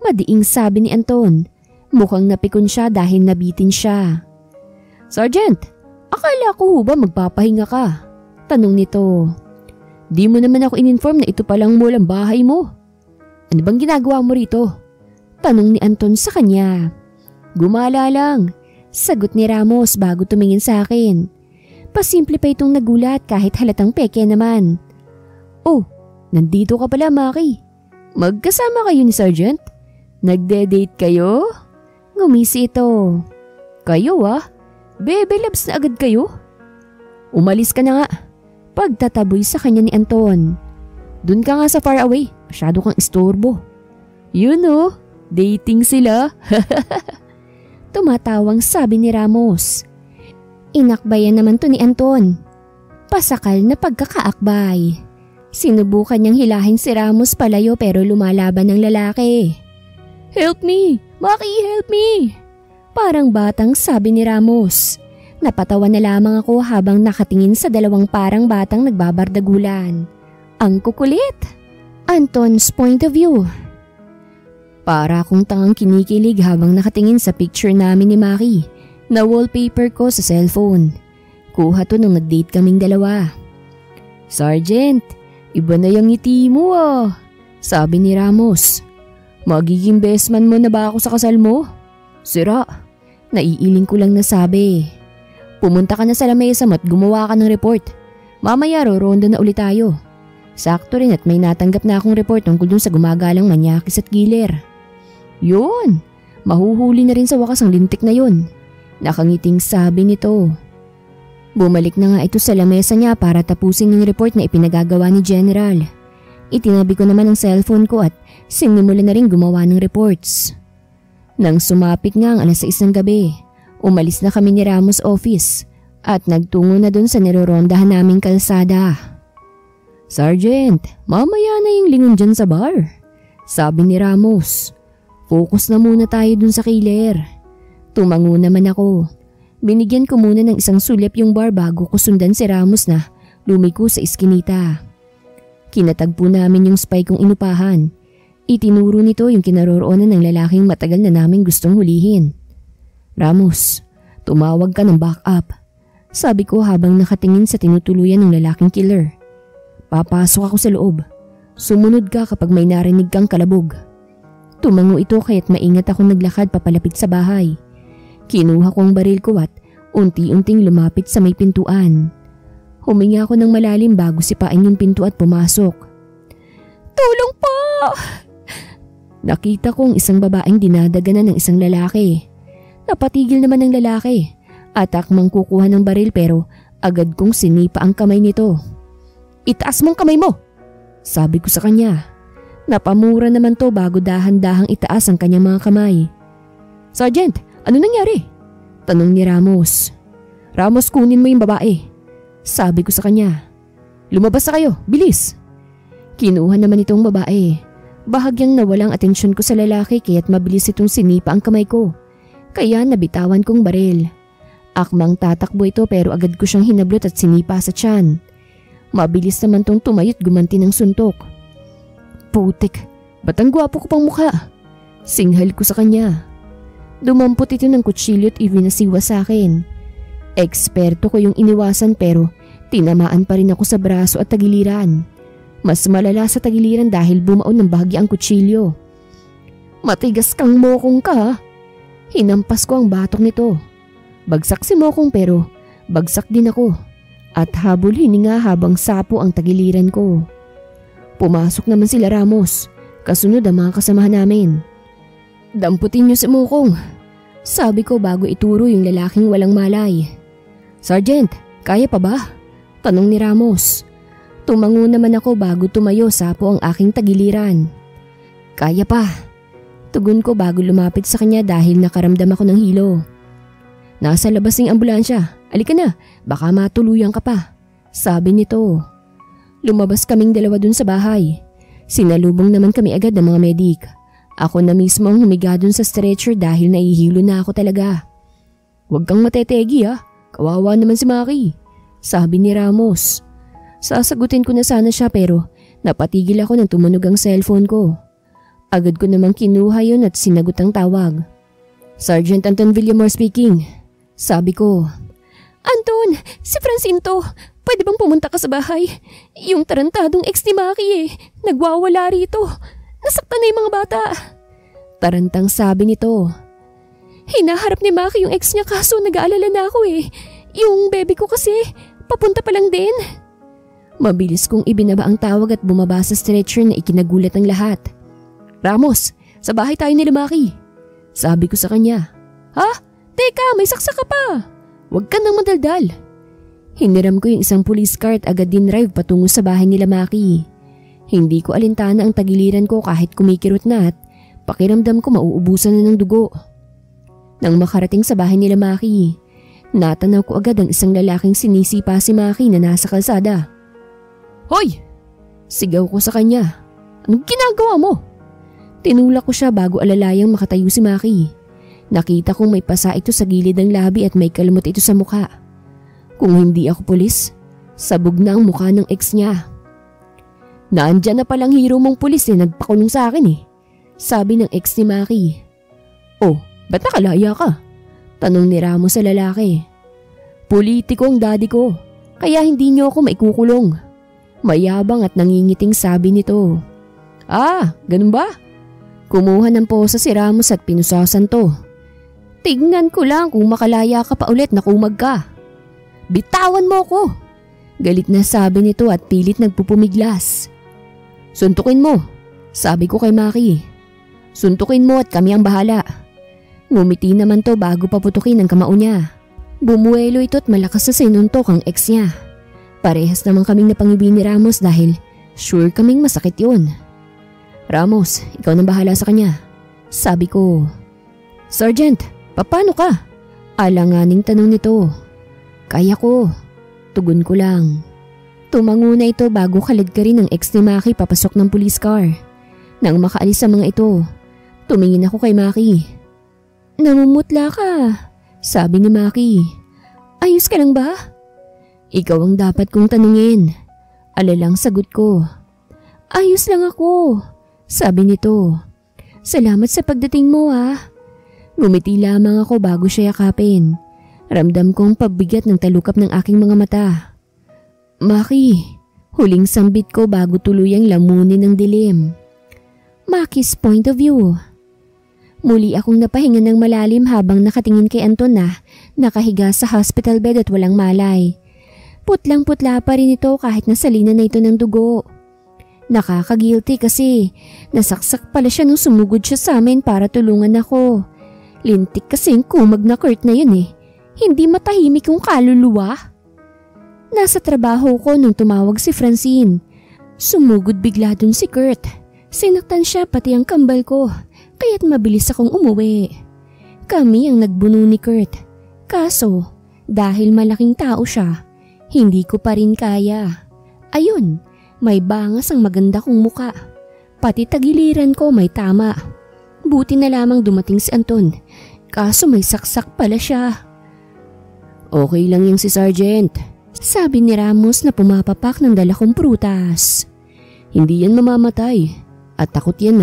Madiing sabi ni Anton. Mukhang napikon siya dahil nabitin siya. Sergeant, akala ko ba magpapahinga ka? Tanong nito. Di mo naman ako in-inform na ito palang mall ang bahay mo. Ano bang ginagawa mo rito? Tanong ni Anton sa kanya. Gumala lang, sagot ni Ramos bago tumingin sa akin. Pasimple pa itong nagulat kahit halatang peke naman. Oh, nandito ka pala Maki. Magkasama kayo ni Sergeant? Nagde-date kayo? Ngumisi ito. Kayo ah? Bebe labs na agad kayo? Umalis ka na nga. Pagtataboy sa kanya ni Anton. Dun ka nga sa far away, masyado kang istorbo. Yun oh, dating sila. Tumatawang sabi ni Ramos. Inakbayan naman to ni Anton. Pasakal na pagkakaakbay. Sinubukan niyang hilahin si Ramos palayo pero lumalaban ng lalaki. Help me! Maki, help me! Parang batang sabi ni Ramos. Napatawa na lamang ako habang nakatingin sa dalawang parang batang nagbabardagulan. Ang kukulit! Anton's point of view. Para akong tangang kinikilig habang nakatingin sa picture namin ni Maki na wallpaper ko sa cellphone. Kuha to nung nag-date kaming dalawa. Sergeant, iba na yung ngiti mo ah, sabi ni Ramos. Magiging best man mo na ba ako sa kasal mo? Sira, naiiling ko lang nasabi. Pumunta ka na sa lamesa at gumawa ka ng report. Mamaya roronda na ulit tayo. Sakto rin at may natanggap na akong report tungkol dun sa gumagalang manyakis at killer. Yun, mahuhuli na rin sa wakas ang lintik na yun. Nakangiting sabi nito. Bumalik na nga ito sa lamesa niya para tapusin yung report na ipinagagawa ni General. Itinabi ko naman ang cellphone ko at sinimula na rin gumawa ng reports. Nang sumapit nga ang 6:00 ng gabi, umalis na kami ni Ramos office at nagtungo na dun sa nirorondahan naming kalsada. Sergeant, mamaya na yung lingon dyan sa bar, sabi ni Ramos. Focus na muna tayo dun sa killer. Tumango naman ako. Binigyan ko muna ng isang sulip yung bar bago ko sundan si Ramos na lumiko sa iskinita. Kinatagpo namin yung spy kong inupahan. Itinuro nito yung kinaroroonan ng lalaking matagal na naming gustong hulihin. Ramos, tumawag ka ng backup, sabi ko habang nakatingin sa tinutuluyan ng lalaking killer. Papasok ako sa loob. Sumunod ka kapag may narinig kang kalabog. Tumango ito kaya't maingat akong naglakad papalapit sa bahay. Kinuha ko ang baril ko at unti-unting lumapit sa may pintuan. Huminga ako ng malalim bago sipain yung pinto at pumasok. Tulong po! Nakita kong isang babaeng dinadaganan ng isang lalaki. Napatigil naman ng lalaki at akmang kukuha ng baril pero agad kong sinipa ang kamay nito. Itaas mong kamay mo! Sabi ko sa kanya. Napamura naman to bago dahan-dahang itaas ang kanyang mga kamay. Sergeant, ano nangyari? Tanong ni Ramos. Ramos, kunin mo yung babae. Sabi ko sa kanya. Lumabas na kayo, bilis! Kinuha naman itong babae. Bahagyang nawalang atensyon ko sa lalaki kaya't mabilis itong sinipa ang kamay ko. Kaya nabitawan kong baril. Akmang tatakbo ito pero agad ko siyang hinablot at sinipa sa tiyan. Mabilis naman tong tumayot gumanti ng suntok. Putik, ba't ang gwapo ko pang mukha? Singhal ko sa kanya. Dumampot ito ng kutsilyo at ivinasiwa sa akin. Eksperto ko yung iniwasan pero tinamaan pa rin ako sa braso at tagiliran. Mas malala sa tagiliran dahil bumaon ng bahagya ang kutsilyo. Matigas kang Mokong ka. Hinampas ko ang batok nito. Bagsak si Mokong pero bagsak din ako. At habol hininga habang sapo ang tagiliran ko. Pumasok naman sila Ramos. Kasunod ang mga kasamahan namin. Damputin niyo si Mokong. Sabi ko bago ituro yung lalaking walang malay. Sergeant, kaya pa ba? Tanong ni Ramos. Tumango naman ako bago tumayo sapo ang aking tagiliran. Kaya pa. Tugon ko bago lumapit sa kanya dahil nakaramdam ako ng hilo. Nasa labas ng ambulansya. Alika na, baka matuluyan ka pa. Sabi nito. Lumabas kaming dalawa dun sa bahay. Sinalubong naman kami agad ng mga medik. Ako na mismo ang humiga dun sa stretcher dahil nahihilo na ako talaga. Huwag kang matetegi ha. Kawawa naman si Maki. Sabi ni Ramos. Sasagutin ko na sana siya pero napatigil ako nang tumunog ang cellphone ko. Agad ko namang kinuha yun at sinagot ang tawag. Sergeant Anton Villamor speaking. Sabi ko. Anton, si Francine to. Pwede bang pumunta ka sa bahay? Yung tarantadong ex ni Maki nagwawala rito. Nasaktan na yung mga bata. Tarantang sabi nito. Hinaharap ni Maki yung ex niya kaso nag-aalala na ako Yung baby ko kasi, papunta pa lang din. Mabilis kong ibinaba ang tawag at bumaba sa stretcher na ikinagulat ng lahat. Ramos, sa bahay tayo nila Maki. Sabi ko sa kanya. Ha? Teka, may saksa ka pa. Huwag ka nang madaldal. Hiniram ko yung isang police car at agad din drive patungo sa bahay nila Maki. Hindi ko alintana ang tagiliran ko kahit kumikirot na at pakiramdam ko mauubusan na ng dugo. Nang makarating sa bahay nila Maki, natanaw ko agad ang isang lalaking sinisipa si Maki na nasa kalsada. Hoy! Sigaw ko sa kanya. Anong ginagawa mo? Tinulak ko siya bago alalayang makatayo si Maki. Nakita kong may pasa ito sa gilid ng labi at may kalmot ito sa mukha. Kung hindi ako pulis, sabog na ang mukha ng ex niya. Naandyan na palang hero mong pulis nagpakulong sa akin Sabi ng ex ni Maki. Oh, ba't nakalaya ka? Tanong ni Ramos sa lalaki. Politiko ang daddy ko, kaya hindi niyo ako maikukulong. Mayabang at nangingiting sabi nito. Ah, ganun ba? Kumuha ng posa si Ramos at pinusasan to. Tignan ko lang kung makalaya ka pa ulit na kumag ka. Bitawan mo ko! Galit na sabi nito at pilit nagpupumiglas. Suntukin mo, sabi ko kay Maki. Suntukin mo at kami ang bahala. Ngumiti naman to bago paputukin ang kamao niya. Bumuelo ito at malakas na sinuntok ang ex niya. Parehas naman kaming napangibi ni Ramos dahil sure kaming masakit yun. Ramos, ikaw nang bahala sa kanya. Sabi ko. Sergeant, paano ka? Alanganing tanong nito. Kaya ko. Tugon ko lang. Tumango na ito bago kalagkarin ng ex ni Maki papasok ng police car. Nang makaalis sa mga ito, tumingin ako kay Maki. Namumutla ka, sabi ni Maki. Ayos ka lang ba? Ikaw ang dapat kong tanungin. Alalang sagot ko. Ayos lang ako, sabi nito. Salamat sa pagdating mo Ngumiti lamang ako bago siya yakapin. Ramdam kong pabigat ng talukap ng aking mga mata. Maki, huling sambit ko bago tuluyang lamunin ng dilim. Maki's point of view. Muli akong napahinga ng malalim habang nakatingin kay Anton na nakahiga sa hospital bed at walang malay. Putlang-putla pa rin ito kahit nasalina na ito ng dugo. Nakaka-guilty kasi nasaksak pala siya nung sumugod siya sa amin para tulungan ako. Lintik kasing kumag na Kurt na yun Hindi matahimik yung kaluluwa. Nasa trabaho ko nung tumawag si Francine. Sumugod bigla dun si Kurt. Sinaktan siya pati ang kambal ko, kaya't mabilis akong umuwi. Kami ang nagbuno ni Kurt. Kaso, dahil malaking tao siya, hindi ko pa rin kaya. Ayun, may bangas ang maganda kong muka. Pati tagiliran ko may tama. Buti na lamang dumating si Anton, kaso may saksak pala siya. Okay lang yung si Sergeant, sabi ni Ramos na pumapapak ng dala kong prutas. Hindi yan mamamatay, at takot yan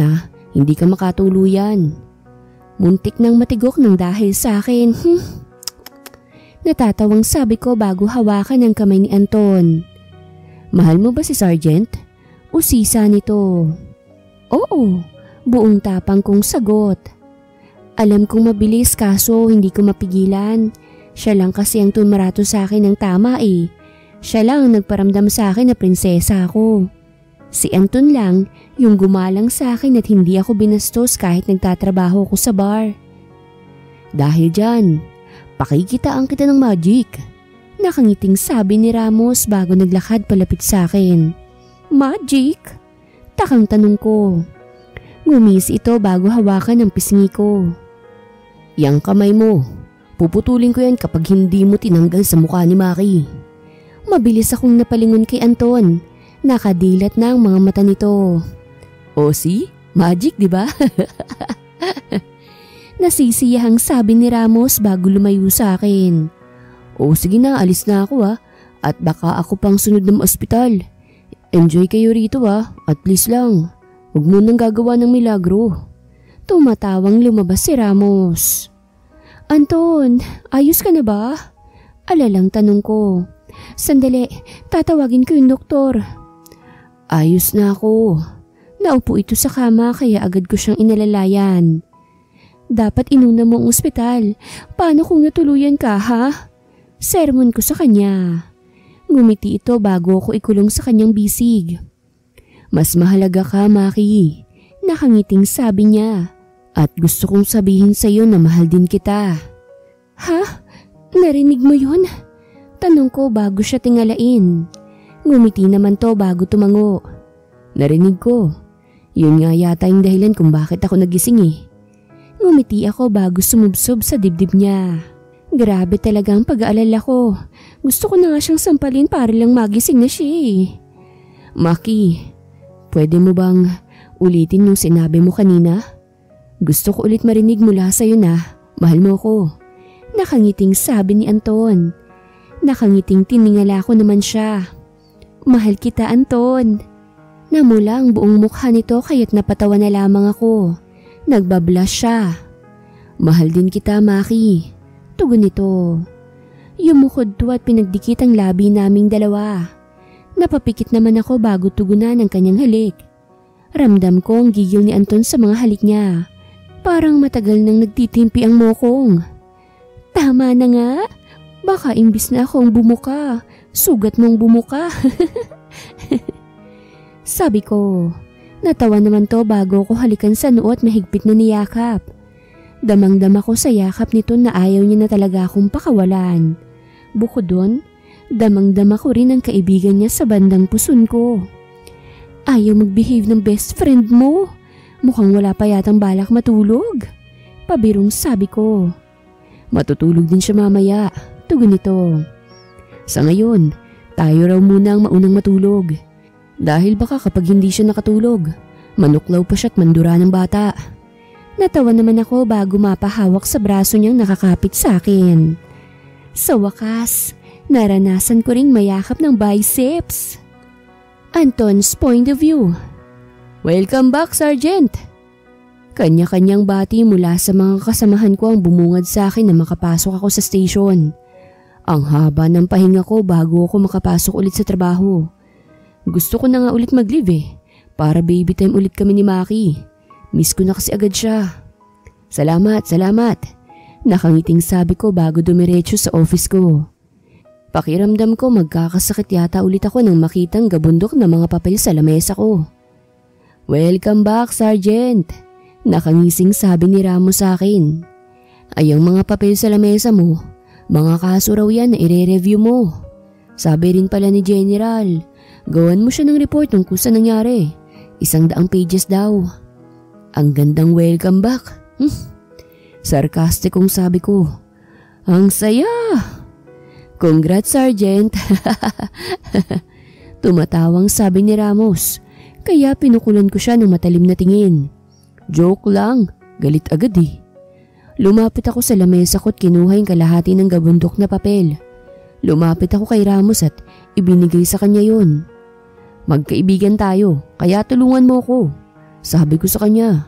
hindi ka makatuluyan. Muntik nang matigok ng dahil sa akin. Natatawang sabi ko bago hawakan ang kamay ni Anton. Mahal mo ba si Sergeant? Usisa nito. Oo, buong tapang kong sagot. Alam kong mabilis kaso hindi ko mapigilan. Siya lang kasi ang tumarato sa akin ng tama eh. Siya lang ang nagparamdam sa akin na prinsesa ako. Si Anton lang yung gumalang sa akin at hindi ako binastos kahit nagtatrabaho ko sa bar. Dahil dyan, pakikitaan kita ng magic. Nakangiting sabi ni Ramos bago naglakad palapit sa akin. Magic? Takang tanong ko. Ngumisi ito bago hawakan ang pisngi ko. Yang kamay mo, puputulin ko yan kapag hindi mo tinanggal sa mukha ni Maki. Mabilis akong napalingon kay Anton. Nakadilat na ang mga mata nito. O see? Magic, di ba? Nasisiyahang sabi ni Ramos bago lumayo sa akin. O sige na, alis na ako at baka ako pang sunod ng ospital. Enjoy kayo rito at please lang, huwag mo nang gagawa ng milagro. Tumatawang lumabas si Ramos. Anton, ayos ka na ba? Alalang tanong ko. Sandali, tatawagin ko yung doktor. Ayos na ako. Naupo ito sa kama kaya agad ko siyang inalalayan. Dapat inuna mo ang ospital. Paano kung natuluyan ka ha? Sermon ko sa kanya. Ngumiti ito bago ako ikulong sa kanyang bisig. Mas mahalaga ka, Maki. Nakangiting sabi niya. At gusto kong sabihin sa iyo na mahal din kita. Ha? Narinig mo yun? Tanong ko bago siya tingalain. Ngumiti naman to bago tumango. Narinig ko. Yun nga yata yung dahilan kung bakit ako nagising eh. Ngumiti ako bago sumubsob sa dibdib niya. Grabe talaga ang pag-aalala ko. Gusto ko na nga siyang sampalin para lang magising na siya eh. Maki, pwede mo bang ulitin yung sinabi mo kanina? Gusto ko ulit marinig mula sa'yo na mahal mo ko. Nakangiting sabi ni Anton. Nakangiting tiningala ko naman siya. Mahal kita, Anton. Namula ang buong mukha nito kaya't napatawa na lamang ako. Nagbablush siya. Mahal din kita, Maki. Tugon nito. Yumukod to at pinagdikit ang labi naming dalawa. Napapikit naman ako bago tugunan ang kanyang halik. Ramdam ko ang gigil ni Anton sa mga halik niya. Parang matagal nang nagtitimpi ang mokong. Tama na nga. Baka imbis na akong bumuka, sugat mong bumuka. Sabi ko. Natawa naman to bago ko halikan sa noo at mahigpit na niyakap. Damang-dama ko sa yakap nito na ayaw niya na talaga akong pakawalan. Bukod doon, damang-dama ko rin ang kaibigan niya sa bandang puson ko. Ayaw mag-behave ng best friend mo. Mukhang wala pa yatang balak matulog. Pabirong sabi ko. Matutulog din siya mamaya. Tugon nito. Sa ngayon, tayo raw muna ang maunang matulog. Dahil baka kapag hindi siya nakatulog, manuklaw pa siya at mandura ng bata. Natawa naman ako bago mapahawak sa braso niyang nakakapit sa akin. Sa wakas, naranasan ko ring mayakap ng biceps. Anton's point of view. Welcome back, Sergeant! Kanya-kanyang bati mula sa mga kasamahan ko ang bumungad sa akin na makapasok ako sa station. Ang haba ng pahinga ko bago ako makapasok ulit sa trabaho. Gusto ko na nga ulit mag-leave para baby time ulit kami ni Maki. Miss ko na kasi agad siya. Salamat. Nakangiting sabi ko bago dumiretso sa office ko. Pakiramdam ko magkakasakit yata ulit ako nang makitang gabundok na mga papel sa lamesa ko. Welcome back, Sergeant. Nakangising sabi ni Ramos sa akin. Ay ang mga papel sa lamesa mo, mga kaso raw yan na ire-review mo. Sabi rin pala ni General, gawan mo siya ng report tungkol sa nangyari. 100 pages daw. Ang gandang welcome back. Sarkastikong sabi ko. Ang saya. Congrats, Sergeant. Tumatawang sabi ni Ramos. Kaya pinukulan ko siya ng matalim na tingin. Joke lang. Galit agad eh. Lumapit ako sa lamesa ko at kinuha yung kalahati ng gabundok na papel. Lumapit ako kay Ramos at ibinigay sa kanya yun. Magkaibigan tayo, kaya tulungan mo ko. Sabi ko sa kanya.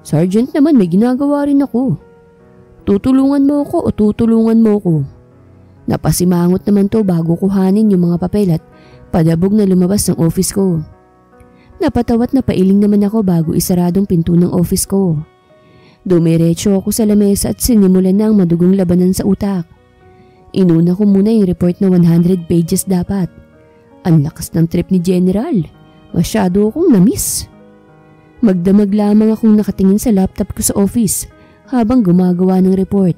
Sergeant naman, may ginagawa rin ako. Tutulungan mo ko o tutulungan mo ko? Napasimangot naman to bago kuhanin yung mga papel at padabog na lumabas ng office ko. Napatawat na pailing naman ako bago isaradong pinto ng office ko. Dumiretso ako sa lamesa at sinimulan na ang madugong labanan sa utak. Inuna ko muna yung report na 100 pages dapat. Ang lakas ng trip ni General. Masyado akong na-miss. Magdamag lamang akong nakatingin sa laptop ko sa office habang gumagawa ng report.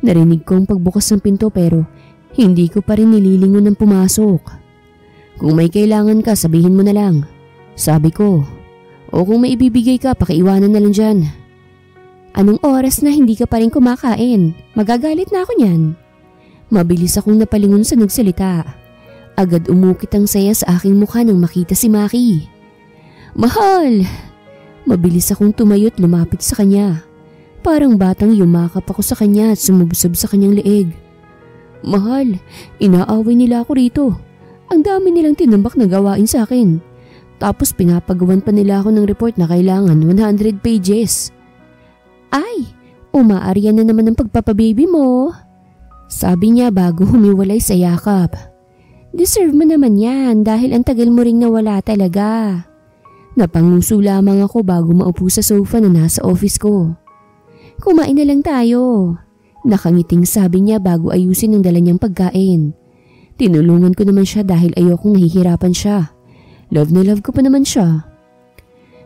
Narinig ko ang pagbukas ng pinto pero hindi ko pa rin nililingon ng pumasok. Kung may kailangan ka, sabihin mo na lang. Sabi ko. O kung may ibibigay ka, pakiiwanan na lang dyan. Anong oras na hindi ka pa rin kumakain? Magagalit na ako niyan. Mabilis akong napalingon sa nagsalita. Agad umukit ang saya sa aking mukha nang makita si Maki. Mahal! Mabilis akong tumayo't lumapit sa kanya. Parang batang yumakap ako sa kanya at sumubsob sa kanyang leeg. Mahal, inaaway nila ako rito. Ang dami nilang tinambak na gawain sa akin. Tapos pinapagawan pa nila ako ng report na kailangan 100 pages. Ay, umaarya na naman ang pagpapababy mo. Sabi niya bago humiwalay sa yakap. Deserve mo naman yan dahil ang tagal mo ring nawala talaga. Napanguso lamang ako bago maupo sa sofa na nasa office ko. Kumain na lang tayo. Nakangiting sabi niya bago ayusin ang dala niyang pagkain. Tinulungan ko naman siya dahil ayokong nahihirapan siya. Love na love ko pa naman siya.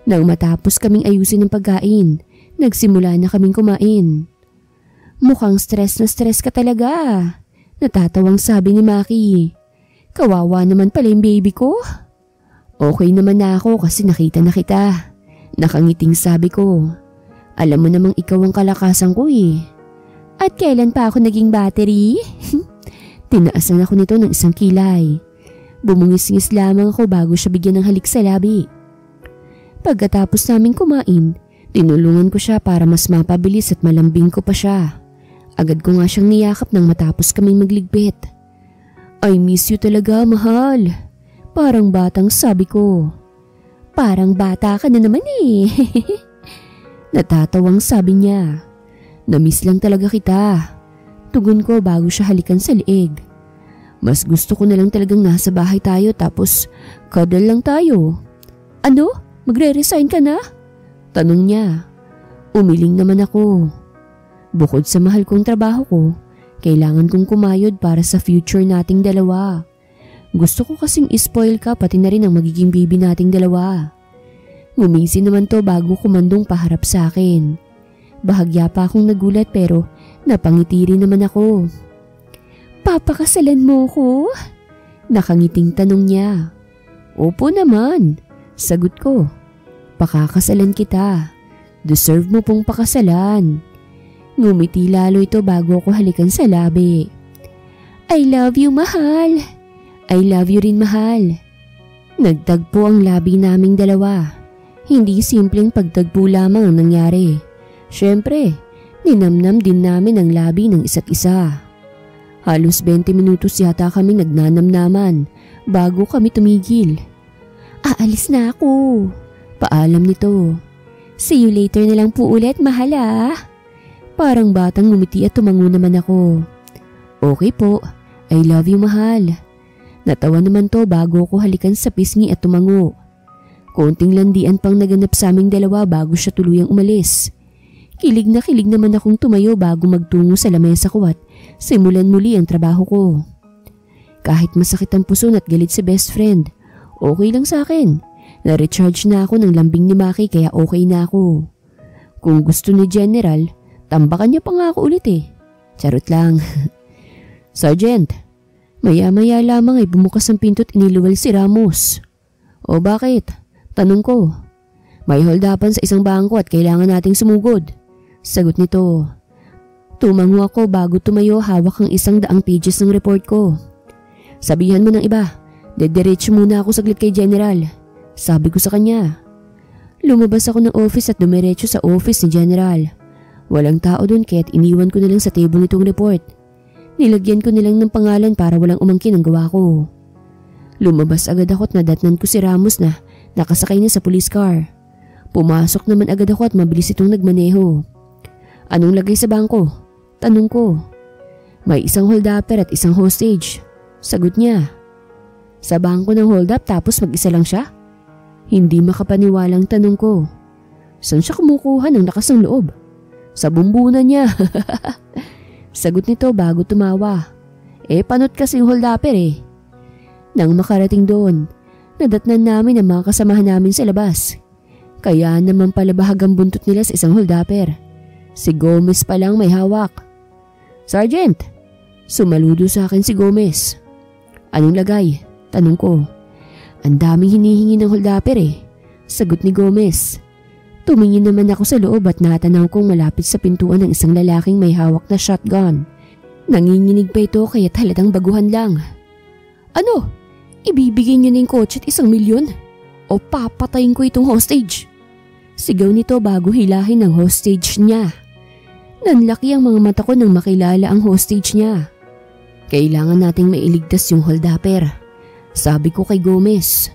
Nang matapos kaming ayusin ang pagkain, nagsimula na kaming kumain. Mukhang stress na stress ka talaga. Natatawang sabi ni Maki. Kawawa naman pala yung baby ko. Okay naman na ako kasi nakita na kita. Nakangiting sabi ko. Alam mo namang ikaw ang kalakasan ko eh. At kailan pa ako naging battery? Tinaasan ako nito ng isang kilay. Bumungis-ngis lamang ako bago siya bigyan ng halik sa labi. Pagkatapos naming kumain, tinulungan ko siya para mas mapabilis at malambing ko pa siya. Agad ko nga siyang niyakap nang matapos kaming magligpit. I miss you talaga, mahal. Parang batang sabi ko. Parang bata ka na naman eh. Natatawang sabi niya. Namiss lang talaga kita. Tugon ko bago siya halikan sa leeg. Mas gusto ko na lang talagang nasa bahay tayo tapos cuddle lang tayo. Ano? Magre-resign ka na? Tanong niya. Umiling naman ako. Bukod sa mahal kong trabaho ko, kailangan kong kumayod para sa future nating dalawa. Gusto ko kasing ispoil ka pati na rin ang magiging baby nating dalawa. Ngumisi naman to bago kumandong paharap sa akin. Bahagya pa akong nagulat pero napangiti rin naman ako. Papakasalan mo ko? Nakangiting tanong niya. Opo naman, sagot ko. Pakakasalan kita. Deserve mo pong pakasalan. Ngumiti lalo ito bago ako halikan sa labi. I love you, mahal. I love you rin, mahal. Nagtagpo ang labi naming dalawa. Hindi simpleng pagtagpo lamang ang nangyari. Siyempre, ninamnam din namin ang labi ng isa't isa. Halos 20 minutos yata kami nagnanamnaman bago kami tumigil. Aalis na ako. Paalam nito. See you later na lang po ulit, mahal ah. Parang batang ngumiti at tumango naman ako. Okay po, I love you, mahal. Natawa naman to bago ko halikan sa pisngi at tumango. Konting landian pang naganap sa aming dalawa bago siya tuluyang umalis. Kilig na kilig naman akong tumayo bago magtungo sa lamesa ko at simulan muli ang trabaho ko. Kahit masakit ang puso at galit si best friend, okay lang sa akin. Na-recharge na ako ng lambing ni Maki kaya okay na ako. Kung gusto ni General, tambakan niya pa nga ako ulit eh. Charot lang. Sergeant, maya-maya lamang ay bumukas ang pinto at iniluwal si Ramos. O bakit? Tanong ko. May holdapan sa isang bangko at kailangan nating sumugod. Sagot nito. Tumango ako bago tumayo hawak ang 100 pages ng report ko. Sabihan mo ng iba, dediretso muna ako saglit kay General. Sabi ko sa kanya. Lumabas ako ng office at dumiretso sa office ni General. Walang tao doon kaya't iniwan ko na lang sa table nitong report. Nilagyan ko nilang ng pangalan para walang umangkin ang gawa ko. Lumabas agad ako at nadatnan ko si Ramos na nakasakay na sa police car. Pumasok naman agad ako at mabilis itong nagmaneho. Anong lagay sa bangko? Tanong ko. May isang holdupper at isang hostage. Sagot niya. Sa bangko ng hold up tapos mag-isa lang siya? Hindi makapaniwalang tanong ko. Saan siya kumukuha ng lakas ng loob? Sa bumbunan niya. Sagot nito bago tumawa. Panot kasing holdapper eh. Nang makarating doon, nadatnan namin ang mga kasamahan namin sa labas. Kaya naman pala bahagang buntot nila sa isang holdapper. Si Gomez pa lang may hawak. Sergeant! Sumaludo sa akin si Gomez. Anong lagay? Tanong ko. Ang daming hinihingi ng holdapper eh. Sagot ni Gomez. Tumingin naman ako sa loob at natanaw kong malapit sa pintuan ng isang lalaking may hawak na shotgun. Nanginginig pa ito kaya't halatang baguhan lang. Ano? Ibibigay niyo na yung kotse at 1 milyon? O papatayin ko itong hostage? Sigaw nito bago hilahin ang hostage niya. Nanlaki ang mga mata ko nang makilala ang hostage niya. Kailangan nating mailigtas yung holdapper. Sabi ko kay Gomez.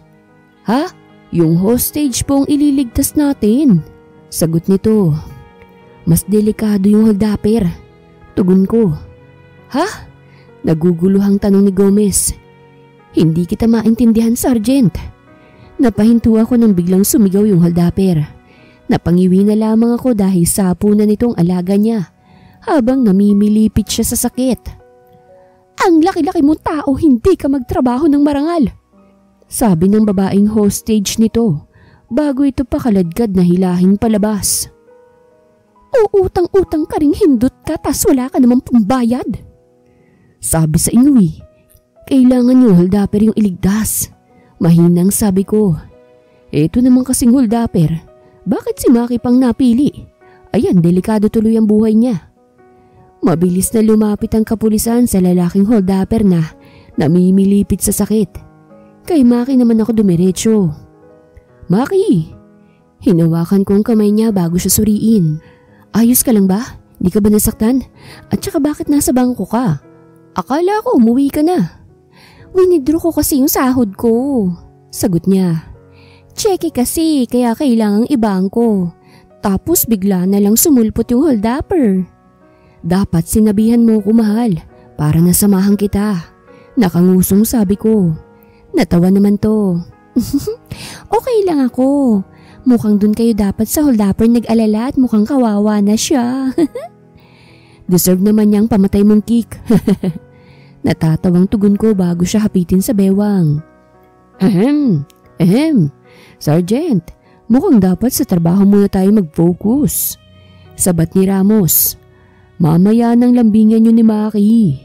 Ha? Yung hostage po ang ililigtas natin. Sagot nito. Mas delikado yung holdapper. Tugon ko. Ha? Naguguluhang tanong ni Gomez. Hindi kita maintindihan, Sergeant. Napahinto ako nang biglang sumigaw yung holdapper. Napangiwi na lamang ako dahil sapo na nitong alaga niya habang namimilipit siya sa sakit. Ang laki-laki mong tao, hindi ka magtrabaho ng marangal. Sabi ng babaeng hostage nito bago ito pakaladkad na hilahin palabas. Uutang-utang ka ring hindot ka tas wala ka namang pambayad. Sabi sa inyo kailangan yung holdapper yung iligtas. Mahinang sabi ko. Eto naman kasing holdapper, bakit si Maki pang napili? Ayan, delikado tuloy ang buhay niya. Mabilis na lumapit ang kapulisan sa lalaking holdapper na namimilipit sa sakit. Kay Maki naman ako dumiretso. Maki! Hinawakan ko ang kamay niya bago siya suriin. Ayos ka lang ba? Di ka ba nasaktan? At saka bakit nasa bangko ka? Akala ko umuwi ka na. Winidraw ko kasi yung sahod ko. Sagot niya. Cheque kasi kaya kailangang ibangko. Tapos bigla na lang sumulpot yung holdapper. Dapat sinabihan mo ko mahal para nasamahan kita. Nakangusong sabi ko. Natawa naman to. Okay lang ako. Mukhang dun kayo dapat sa holdapper nag-alala at mukhang kawawa na siya. Deserve naman niyang pamatay mong kick. Natatawang tugon ko bago siya hapitin sa bewang. Sergeant, mukhang dapat sa trabaho muna tayo mag-focus. Sabat ni Ramos. Mamaya nang lambingan yun ni Maki.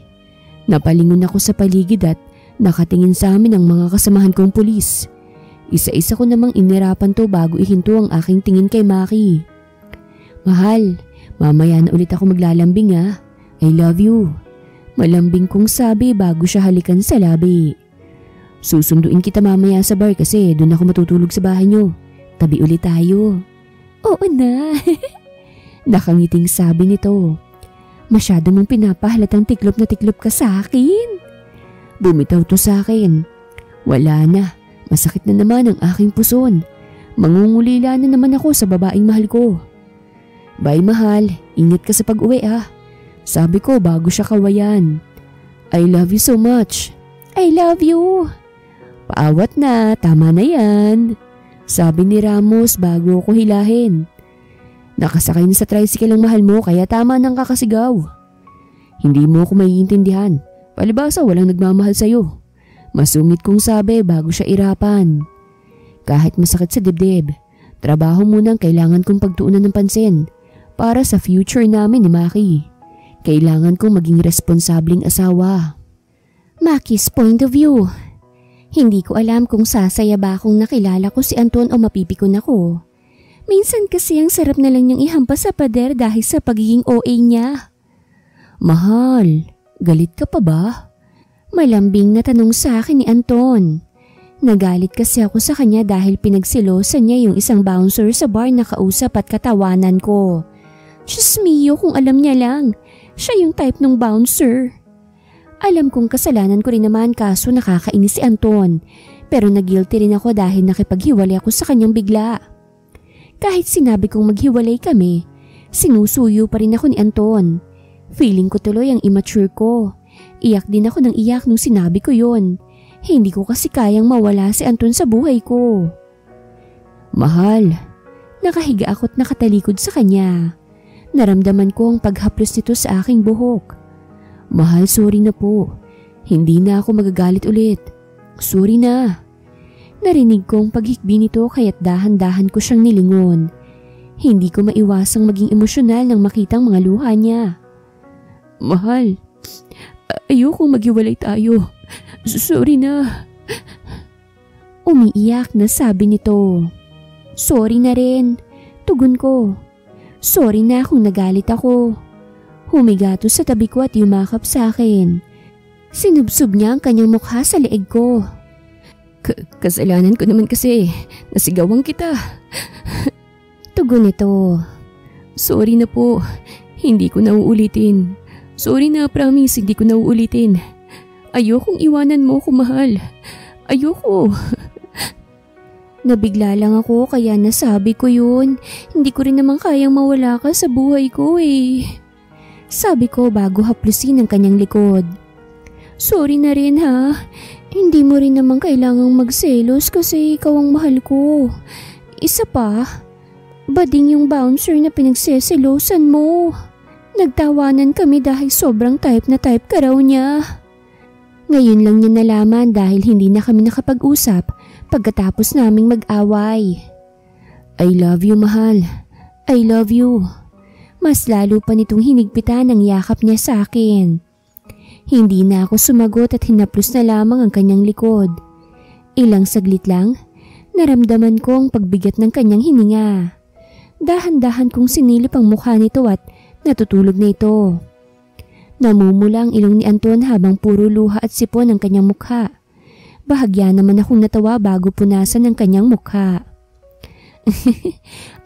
Napalingon ako sa paligid at nakatingin sa amin ang mga kasamahan kong pulis. Isa-isa ko namang inirapan to bago ihinto ang aking tingin kay Maki. Mahal, mamaya na ulit ako maglalambing ha. I love you. Malambing kong sabi bago siya halikan sa labi. Susunduin kita mamaya sa bar kasi doon ako matutulog sa bahay niyo. Tabi ulit tayo. Oo na. Nakangiting sabi nito. Masyado mong pinapahalatang tiklop na tiklop ka sa akin. Bumitaw to sa akin. Wala na, masakit na naman ang aking puson. Mangungulila na naman ako sa babaeng mahal ko. Bye mahal, ingat ka sa pag-uwi ah. Sabi ko bago siya kawayan. I love you so much. I love you. Paawat na, tama na yan. Sabi ni Ramos bago ako hilahin. Nakasakay na sa tricycle ang mahal mo kaya tama nang kakasigaw. Hindi mo ako maiintindihan. Palibasa walang nagmamahal sa'yo. Masungit kong sabi bago siya irapan. Kahit masakit sa dibdib, trabaho muna ang kailangan kong pagtuunan ng pansin para sa future namin ni Maki. Kailangan kong maging responsableng asawa. Maki's point of view. Hindi ko alam kung sasaya ba akong nakilala ko si Anton o mapipikon ako. Minsan kasi ang sarap na lang niyang ihampas sa pader dahil sa pagiging OA niya. Mahal, galit ka pa ba? Malambing na tanong sa akin ni Anton. Nagalit kasi ako sa kanya dahil pinagsilosan niya yung isang bouncer sa bar na kausap at katawanan ko. Diyos mio, kung alam niya lang, siya yung type ng bouncer. Alam kong kasalanan ko rin naman kaso nakakainis si Anton, pero nag-guilty rin ako dahil nakipaghiwalay ako sa kanyang bigla. Kahit sinabi kong maghiwalay kami, sinusuyo pa rin ako ni Anton. Feeling ko tuloy ang immature ko. Iyak din ako ng iyak nung sinabi ko yon. Hindi ko kasi kayang mawala si Anton sa buhay ko. Mahal. Nakahiga ako't nakatalikod sa kanya. Naramdaman ko ang paghaplos nito sa aking buhok. Mahal, sorry na po. Hindi na ako magagalit ulit. Sorry na. Narinig kong paghikbi nito kaya't dahan-dahan ko siyang nilingon. Hindi ko maiwasang maging emosyonal nang makitang mga luha niya. Mahal, ayokong maghiwalay tayo. Sorry na. Umiiyak na sabi nito. Sorry na rin. Tugon ko. Sorry na kung nagalit ako. Humigato sa tabi ko at yumakap sa akin. Sinubsob niya ang kanyang mukha sa leeg ko. Kasalanan ko naman kasi. Nasigawan kita. Tugon nito. Sorry na po. Hindi ko na uulitin. Sorry na, promise, hindi ko na uulitin. Ayokong iwanan mo ko, mahal. Ayoko. Nabigla lang ako kaya nasabi ko yun. Hindi ko rin naman kayang mawala ka sa buhay ko eh. Sabi ko bago haplusin ang kanyang likod. Sorry na rin ha. Hindi mo rin naman kailangang magselos kasi ikaw ang mahal ko. Isa pa, bading yung bouncer na pinagseselosan mo. Nagtawanan kami dahil sobrang type na type ka raw niya. Ngayon lang niya nalaman dahil hindi na kami nakapag-usap pagkatapos naming mag-away. I love you, mahal. I love you. Mas lalo pa nitong hinigpitan ang yakap niya sa akin. Hindi na ako sumagot at hinaplos na lamang ang kanyang likod. Ilang saglit lang, naramdaman ko ang pagbigat ng kanyang hininga. Dahan-dahan kong sinilip ang mukha nito at natutulog na ito. Namumula ang ilong ni Anton habang puro luha at sipon ang kanyang mukha. Bahagya naman akong natawa bago punasan ang kanyang mukha.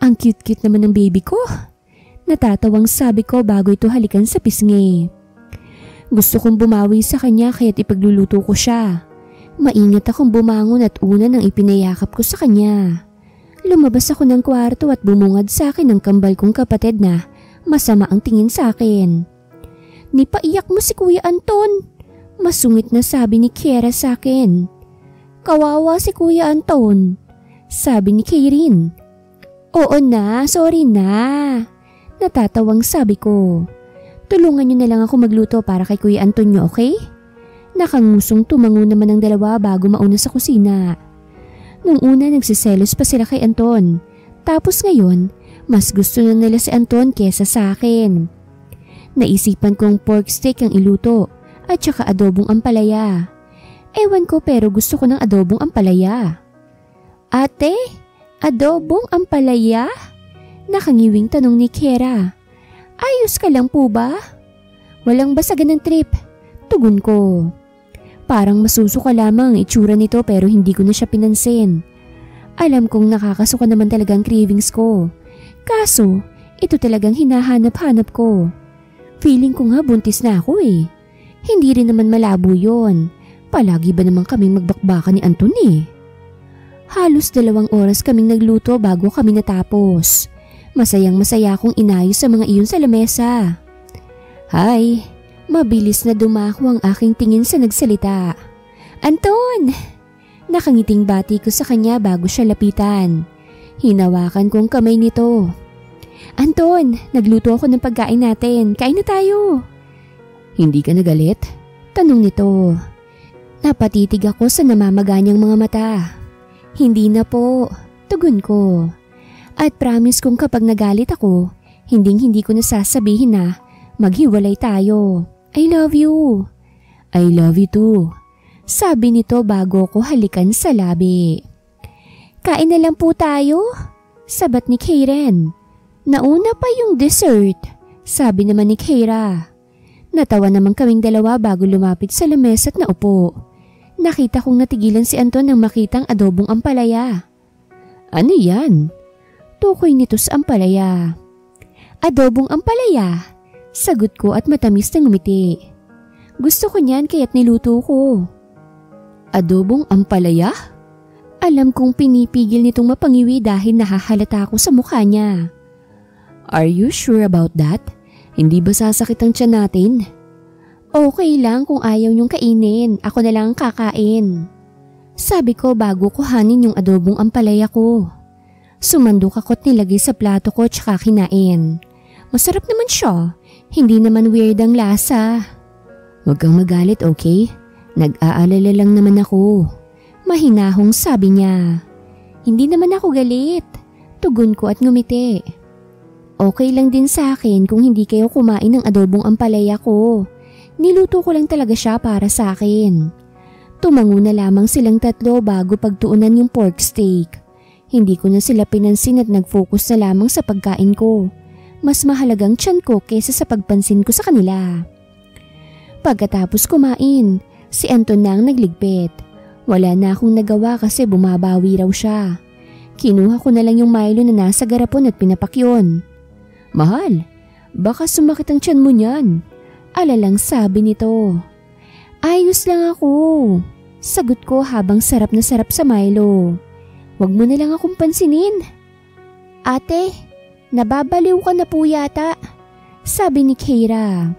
Ang cute-cute naman ng baby ko. Natatawang sabi ko bago ito halikan sa pisngi. Gusto kong bumawi sa kanya kaya't ipagluluto ko siya. Maingat akong bumangon at una nang ipinayakap ko sa kanya. Lumabas ako ng kwarto at bumungad sa akin ang kambal kong kapatid na masama ang tingin sa akin. Nipaiyak mo si Kuya Anton. Masungit na sabi ni Kiera sa akin. Kawawa si Kuya Anton. Sabi ni Kairin. Oo na, sorry na. Natatawang sabi ko. Tulungan niyo na lang ako magluto para kay Kuya Anton niyo, okay? Nakangusong tumango naman ang dalawa bago mauna sa kusina. Nung una nagsiselos pa sila kay Anton. Tapos ngayon, mas gusto na nila si Anton kesa sa akin. Naisipan kong pork steak ang iluto at saka adobong ampalaya. Ewan ko pero gusto ko ng adobong ampalaya. Ate, adobong ampalaya? Nakangiwing tanong ni Kiera. Ayos ka lang po ba? Walang basagan ng trip. Tugon ko. Parang masusuka lamang ang itsura nito pero hindi ko na siya pinansin. Alam kong nakakasuka naman talaga ang cravings ko. Kaso, ito talagang hinahanap-hanap ko. Feeling ko nga buntis na ako eh. Hindi rin naman malabo yon. Palagi ba naman kaming magbakbakan ni Anton eh? Halos 2 oras kaming nagluto bago kami natapos. Masayang-masaya akong inayos sa mga iyon sa lamesa. Hay, mabilis na dumako ang aking tingin sa nagsalita. Anton! Nakangiting bati ko sa kanya bago siya lapitan. Hinawakan ko ang kamay nito. Anton, nagluto ako ng pagkain natin. Kain na tayo. Hindi ka nagalit? Tanong nito. Napatitig ako sa namamaganyang mga mata. Hindi na po. Tugon ko. At promise kong kapag nagalit ako, hindi ko nasasabihin na maghiwalay tayo. I love you. I love you too. Sabi nito bago ko halikan sa labi. Kain na lang po tayo. Sabat ni Kairen. Nauna pa yung dessert, sabi naman ni Kiera. Natawa naman kaming dalawa bago lumapit sa lamesa at naupo. Nakita kong natigilan si Anton nang makitang adobong ampalaya. Ano yan? Tukoy nito sa ampalaya. Adobong ampalaya, sagot ko at matamis na ngumiti. Gusto ko niyan kaya't niluto ko. Adobong ampalaya? Alam kong pinipigil nitong mapangiwi dahil nahahalata ako sa mukha niya. Are you sure about that? Hindi ba sasakit ang tiyan natin? Okay lang kung ayaw niyong kainin. Ako na lang ang kakain. Sabi ko bago kuhanin yung adobong ampalaya ko. Sumandok ako't nilagay sa plato ko tsaka kinain. Masarap naman siya. Hindi naman weird ang lasa. Huwag kang magalit, okay? Nag-aalala lang naman ako. Mahinahong sabi niya. Hindi naman ako galit. Tugon ko at ngumiti. Okay lang din sa akin kung hindi kayo kumain ng adobong ampalaya ko. Niluto ko lang talaga siya para sa akin. Tumango na lamang silang tatlo bago pagtuunan yung pork steak. Hindi ko na sila pinansin at nag-focus na lamang sa pagkain ko. Mas mahalagang tiyan ko kaysa sa pagpansin ko sa kanila. Pagkatapos kumain, si Anton na ang nagligpit. Wala na akong nagawa kasi bumabawi raw siya. Kinuha ko na lang yung Milo na nasa garapon at pinapakyon. Mahal, baka sumakit ang tiyan mo niyan. Alalang sabi nito. Ayos lang ako. Sagot ko habang sarap na sarap sa Milo. Wag mo na lang akong pansinin. Ate, nababaliw ka na po yata. Sabi ni Keira.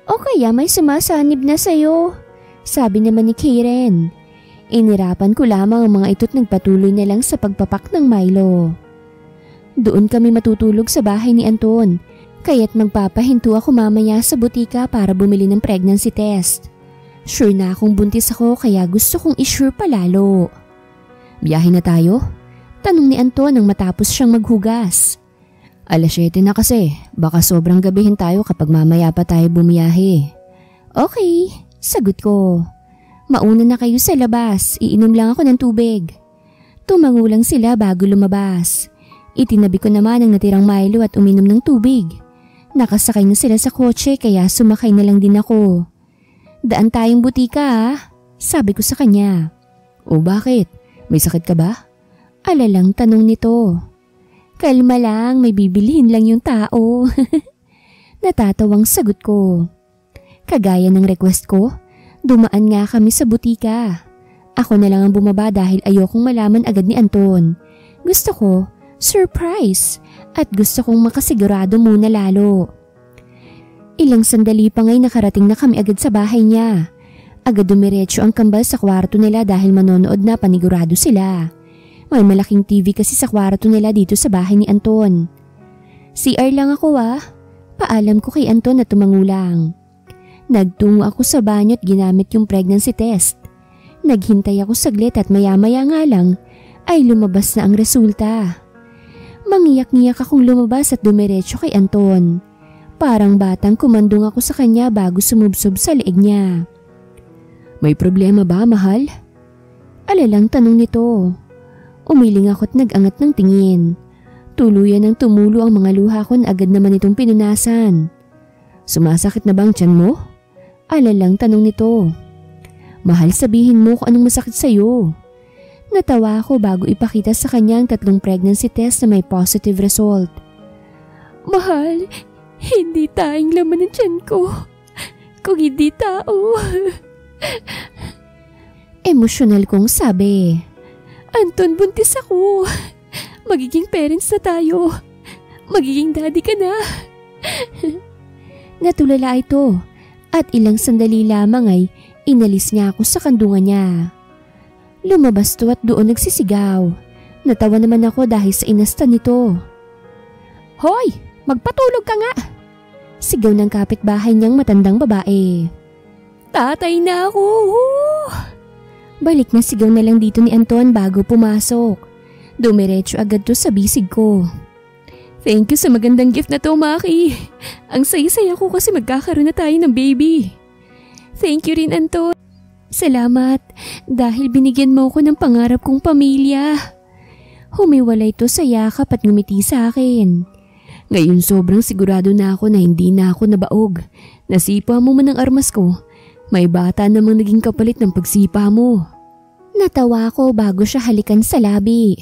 O kaya may sumasanib na sayo. Sabi naman ni Karen. Inirapan ko lamang ang mga ito't nagpatuloy na lang sa pagpapak ng Milo. Doon kami matutulog sa bahay ni Anton, kaya't magpapahinto ako mamaya sa butika para bumili ng pregnancy test. Sure na akong buntis ako kaya gusto kong i-sure palalo. Biyahe na tayo? Tanong ni Anton nang matapos siyang maghugas. 7:00 na kasi, baka sobrang gabihin tayo kapag mamaya pa tayo bumiyahe. Okay, sagot ko. Mauna na kayo sa labas, iinom lang ako ng tubig. Tumango lang sila bago lumabas. Itinabi ko naman ang natirang Milo at uminom ng tubig. Nakasakay na sila sa kotse kaya sumakay na lang din ako. Daan tayong butika sabi ko sa kanya. O bakit? May sakit ka ba? Alalang tanong nito. Kalma lang, may bibilhin lang yung tao. Natatawang sagot ko. Kagaya ng request ko, dumaan nga kami sa butika. Ako na lang ang bumaba dahil ayokong malaman agad ni Anton. Gusto ko, surprise, at gusto kong makasigurado muna lalo. Ilang sandali pa nga'y nakarating na kami agad sa bahay niya. Agad dumiretso ang kambal sa kwarto nila dahil manonood na panigurado sila. May malaking TV kasi sa kwarto nila dito sa bahay ni Anton. CR lang ako Paalam ko kay Anton na tumangulang. Nagtungo ako sa banyo at ginamit yung pregnancy test. Naghintay ako saglit at maya-maya nga lang ay lumabas na ang resulta. Mangiyak-ngiyak akong lumabas at dumiretso kay Anton. Parang batang kumandong ako sa kanya bago sumubsob sa leeg niya. May problema ba, mahal? Alalang tanong nito. Umiling ako't nag-angat ng tingin. Tuluyan ng tumulo ang mga luha ko na agad naman itong pinunasan. Sumasakit na bang tiyan mo? Alalang tanong nito. Mahal, sabihin mo kung anong masakit sa'yo. Natawa ako bago ipakita sa kanya ang 3 pregnancy test na may positive result. Mahal, hindi tayong laman ng tiyan ko. Kung hindi tao. Emosyonal kong sabi. Anton, buntis ako. Magiging parents na tayo. Magiging daddy ka na. Natulala ito at ilang sandali lamang ay inalis niya ako sa kandungan niya. Lumabas to at doon nagsisigaw. Natawa naman ako dahil sa inasta nito. Hoy! Magpatulog ka nga! Sigaw ng kapitbahay niyang matandang babae. Tatay na ako! Balik na sigaw na lang dito ni Anton bago pumasok. Dumiretso agad to sa bisig ko. Thank you sa magandang gift na to, Maki. Ang saya-saya ko kasi magkakaroon na tayo ng baby. Thank you rin, Anton. Salamat dahil binigyan mo ko ng pangarap kong pamilya. Humiwalay to sa yakap at ngumiti sa akin. Ngayon sobrang sigurado na ako na hindi na ako nabaog. Nasipa mo man ang armas ko. May bata namang naging kapalit ng pagsipa mo. Natawa ko bago siya halikan sa labi.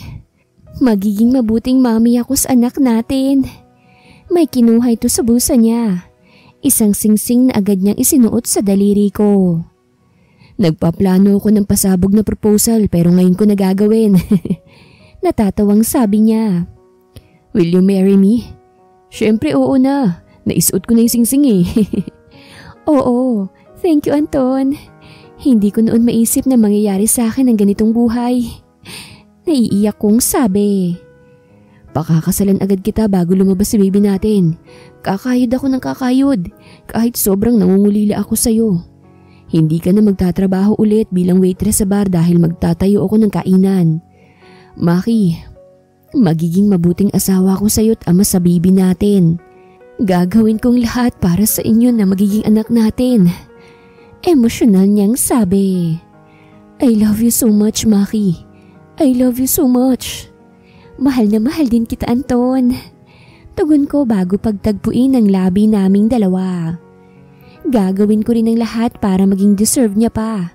Magiging mabuting mami ako sa anak natin. May kinuha ito sa bulsa niya. Isang singsing na agad niyang isinuot sa daliri ko. Nagpaplano ako ng pasabog na proposal pero ngayon ko nagagawin. Natatawang sabi niya. Will you marry me? Siyempre oo na. Naisuot ko na yung singsing eh. Oo, thank you Anton. Hindi ko noon maisip na mangyayari sa akin ang ganitong buhay. Naiiyak kong sabi. Pakakasalan agad kita bago lumabas si baby natin. Kakayod ako ng kakayod kahit sobrang nangungulila ako sa'yo. Hindi ka na magtatrabaho ulit bilang waitress sa bar dahil magtatayo ako ng kainan. Maki, magiging mabuting asawa ko sa'yo at ama sa baby natin. Gagawin kong lahat para sa inyo na magiging anak natin. Emosyonal niyang sabi. I love you so much, Maki. I love you so much. Mahal na mahal din kita, Anton. Tugon ko bago pagtagpuin ang labi naming dalawa. Gagawin ko rin ang lahat para maging deserve niya pa.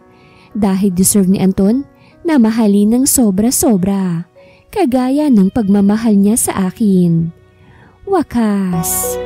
Dahil deserve ni Anton na mahalin ng sobra-sobra. Kagaya ng pagmamahal niya sa akin. Wakas.